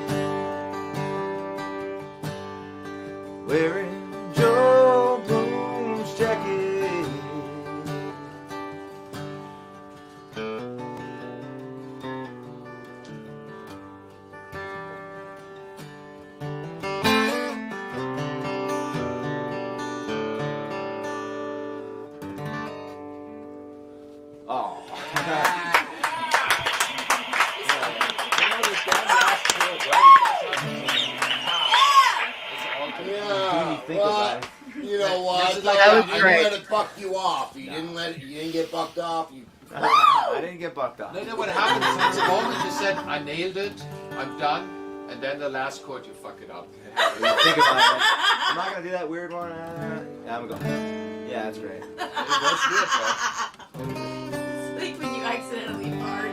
Oh. Yeah, well, you know what? That was You great. didn't let it buck you off. You didn't get bucked off. I didn't get bucked off. No, what happened is at the moment you said, I nailed it, I'm done, and then the last chord you fuck it up. Think about it. I'm not gonna do that weird one. Yeah, I'm going. Yeah, that's great. Let's do it, bro. It's like when you accidentally fart.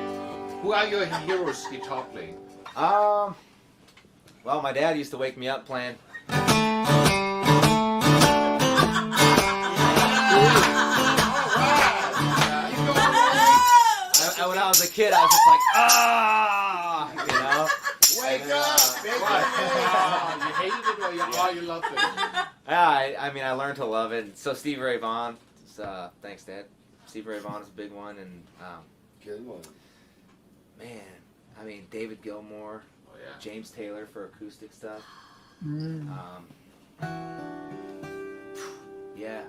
Who are your heroes guitar playing? Well, my dad used to wake me up playing. When I was a kid, I was just like, ah, you know. Wake up! You hated it or you loved it? Yeah, I mean, I learned to love it. So Stevie Ray Vaughan, thanks, Dad. Stevie Ray Vaughan is a big one, and Good one. man, I mean, David Gilmour, Oh, yeah. James Taylor for acoustic stuff. Yeah.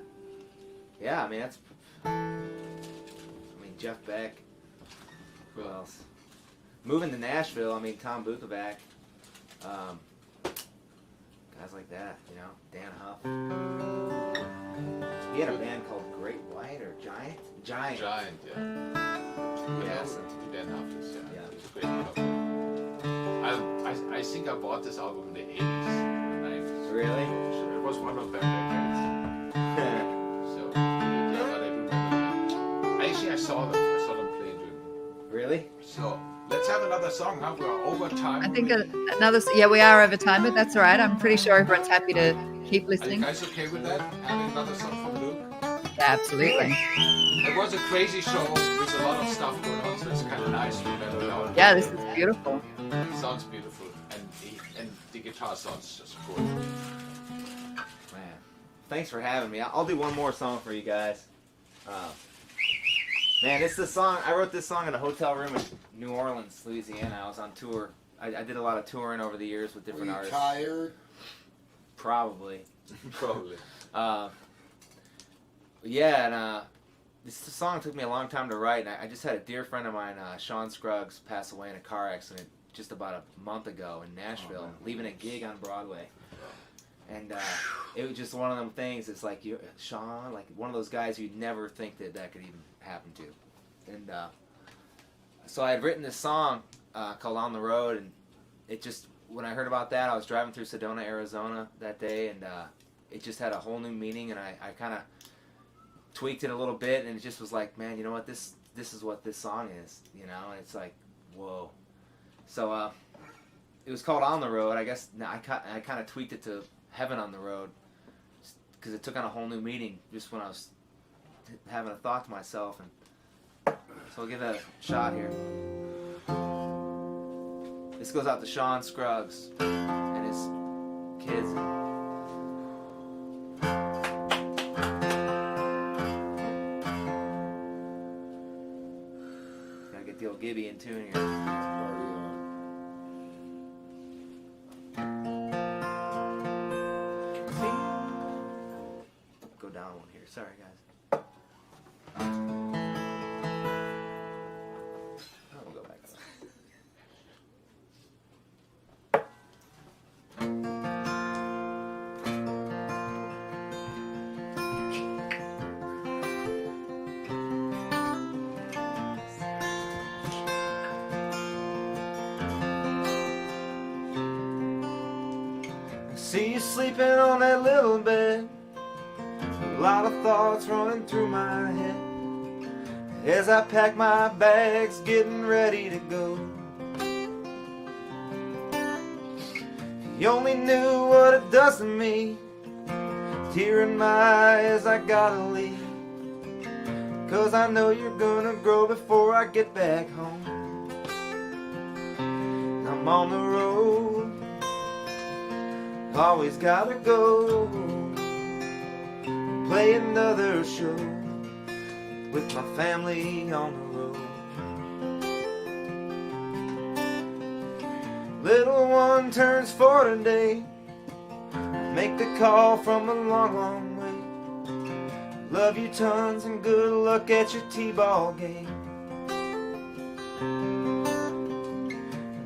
I mean, that's. Jeff Beck. Who else? Moving to Nashville, I mean, Tom Bukovac. Guys like that, you know. Dan Huff. He had a band called Great White or Giant? Giant, yeah. Yes, Dan Huff's, yeah. It's a great cover. I think I bought this album in the 80s and 90s. Really? Sure, it was one of their records. So, yeah, but I remember that. Actually, I saw them play in Germany. Really? So, let's have another song, huh? We're over time. I think we are over time, but that's all right. I'm pretty sure everyone's happy to keep Are you listening. guys okay with that? Having another song from Luke? Yeah, absolutely. It was a crazy show with a lot of stuff going on, so it's kind of nice to remember now. Yeah, this is beautiful. It sounds beautiful, and the guitar sounds just cool. Man, thanks for having me. I'll do one more song for you guys. Man, it's the song. I wrote this song in a hotel room in New Orleans, Louisiana. I was on tour. I did a lot of touring over the years with different artists. Tired? Probably. Probably. Yeah, and this song took me a long time to write. And I just had a dear friend of mine, Sean Scruggs, pass away in a car accident just about a month ago in Nashville, leaving a gig on Broadway. And it was just one of them things. It's like Sean, like one of those guys you'd never think that could even happen to. And so I had written this song called "On the Road," and it just when I heard about that, I was driving through Sedona, Arizona that day, and it just had a whole new meaning. And I kind of tweaked it a little bit, and it just was like, man, you know what? This is what this song is, you know. And it's like, whoa. So it was called "On the Road." I guess I kind of tweaked it to "Heaven on the Road" because it took on a whole new meaning just when I was having a thought to myself. And so I'll give that a shot here. This goes out to Sean Scruggs and his kids. Gotta get the old Gibby in tune here. Go down one here. Sorry, guys. We'll go back up. See you sleeping on that little bed. A lot of thoughts running through my head as I pack my bags, getting ready to go. If you only knew what it does to me, tear in my eyes, I gotta leave. 'Cause I know you're gonna grow before I get back home. I'm on the road, always gotta go, play another show with my family on the road. Little one turns 4 today, make the call from a long, long way. Love you tons and good luck look at your t-ball game.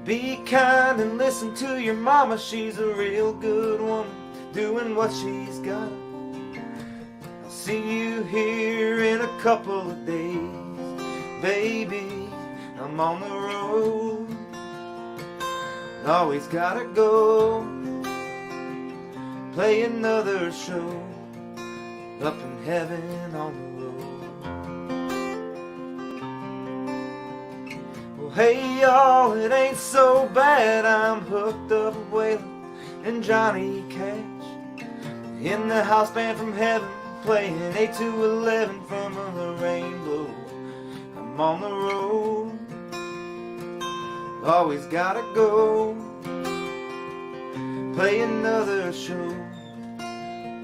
Be kind and listen to your mama, she's a real good woman, doing what she's got. I'll see you here in a couple of days, baby, I'm on the road. Always gotta go, play another show, up in heaven on the road. Well, hey y'all, it ain't so bad, I'm hooked up with Waylon and Johnny Cash, in the house band from heaven, playing 8 to 11 from the rainbow. I'm on the road, always gotta go, play another show,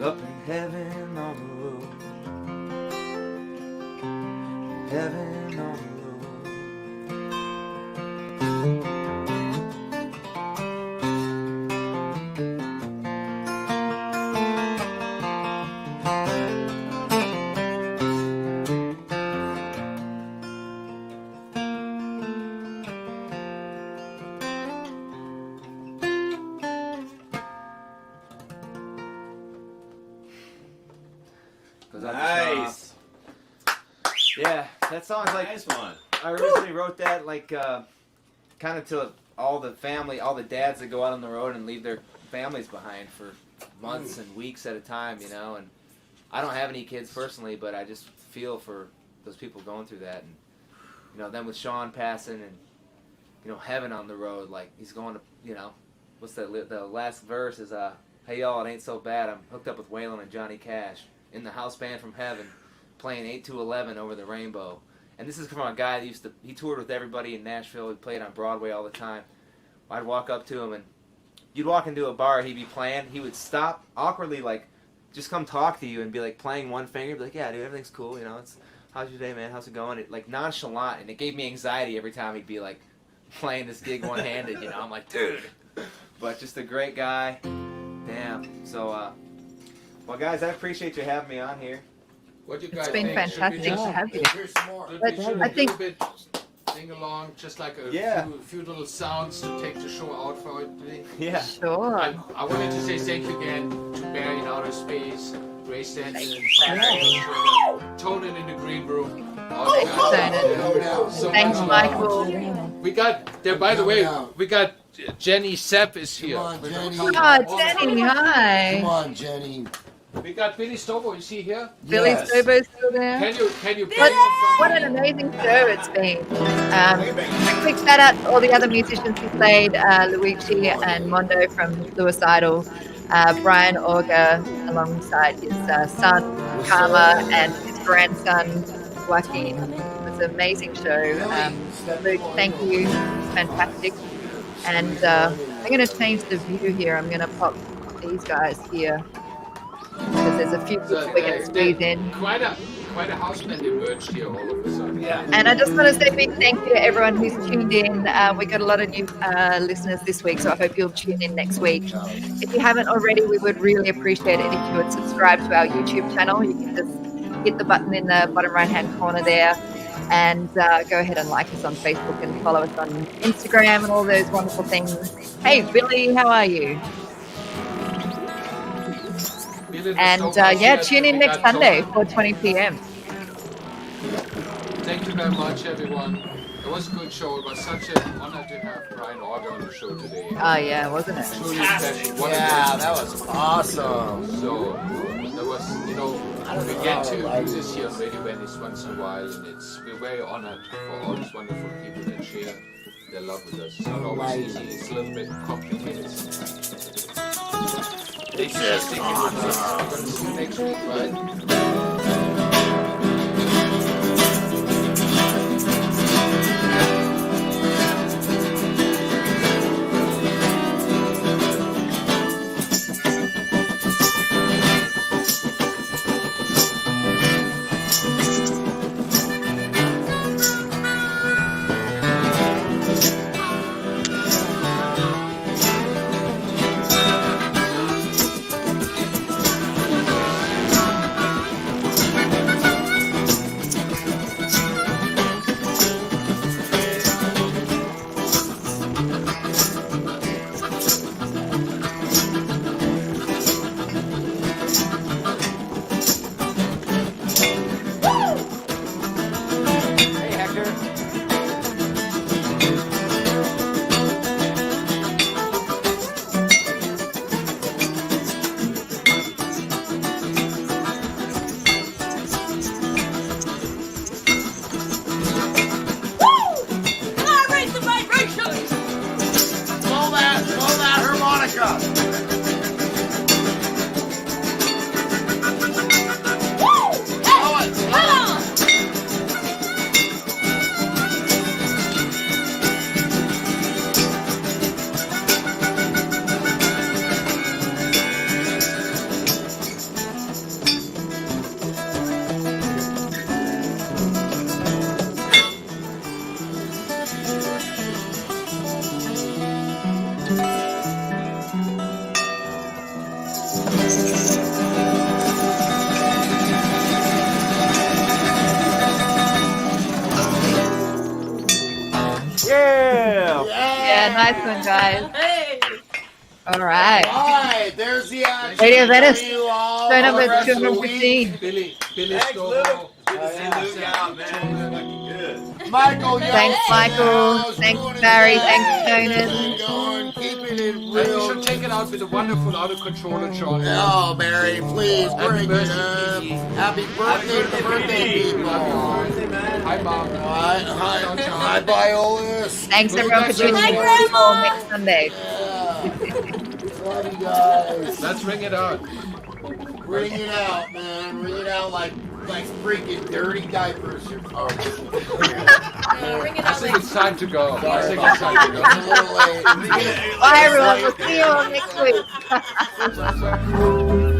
up in heaven on the road, heaven on the road. Nice. Yeah, that song's like, Nice one. I originally wrote that like kind of to all the family, all the dads that go out on the road and leave their families behind for months and weeks at a time, you know. And I don't have any kids personally, but I just feel for those people going through that. And you know, then with Sean passing and you know, heaven on the road, like he's going to, you know, what's that? The last verse is hey y'all, it ain't so bad. I'm hooked up with Waylon and Johnny Cash in the house band from heaven, playing 8 to 11 over the rainbow. And this is from a guy that he toured with everybody in Nashville. He played on Broadway all the time. I'd walk up to him and you'd walk into a bar, he'd be playing. He would stop awkwardly, like, just come talk to you and be like playing one finger, be like, yeah, dude, everything's cool, you know, how's your day, man, how's it going? It, like, nonchalant, and it gave me anxiety every time he'd be like playing this gig one-handed, you know. I'm like, dude. But just a great guy. Damn. So, well, guys, I appreciate you having me on here. What you guys It's been think? fantastic to have you. Here's some more. Should we I think- do a bit sing along, just like a few little sounds to take the show out for it? Yeah. Sure. I wanted to say thank you again to BRIAN Ougers's, Ray Stanton, Tonan in the green room. So Thanks, much Michael. We got there. By the way, we got Jenny Sepp is here. Come on, Jenny. Oh, Jenny, hi. Come on, Jenny. We got Billy Stobo. Is he here? Billy Stobo's still there. Can you What an amazing show it's been. A quick shout out to all the other musicians who played, Louichi and Mondo from Suicidal, Brian Auger alongside his son Karma and his grandson Joaquin. It was an amazing show. Luke, thank you. Fantastic. And I'm going to change the view here. I'm going to pop these guys here because there's a few people we can squeeze in. Quite a house band emerged here all of a sudden. Yeah. And I just want to say a big thank you to everyone who's tuned in. We got a lot of new listeners this week, so I hope you'll tune in next week. If you haven't already, we would really appreciate it if you would subscribe to our YouTube channel. You can just hit the button in the bottom right-hand corner there and go ahead and like us on Facebook and follow us on Instagram and all those wonderful things. Hey, Billy, how are you? And tune in next Sunday, 4:20 p.m. Thank you very much, everyone. It was a good show. It was such an honor to have BRIAN Auger on the show today. Oh, yeah, wasn't it? Truly special. Yeah, that was awesome. So, there was, you know, we get to do this here on Radio Venice once in a while, and we're very honored for all these wonderful people that share their love with us. It's not always easy. It's a little bit complicated. Thank you. We're going to see you next week, right? job. Yeah, nice one, guys. Hey. All right. All right, there's the action. Radio Venice, for you all show for the number rest of the week. 215. Billy Thanks, Stover. Luke. Good to see Luke out, man. Looking good. Michael, Thanks, Michael. Thanks, Barry. Thanks, Tonan. Going, keeping it And we real. should take it out with a wonderful Outofcontrol-atron. Oh, Barry, please Happy bring it birthday, up. Kiki. Happy birthday to the birthday people. Hi, Bob. Hi, Violas. Thanks, everyone, for tuning in. See you all next Sunday. Love you guys. Let's ring it out. Bring it out, man. Bring it out like freaking dirty diapers. Oh. Ring it I out think like it's time to go. I think it's time to go. It's a little late. Bye, everyone. We'll see you all next week.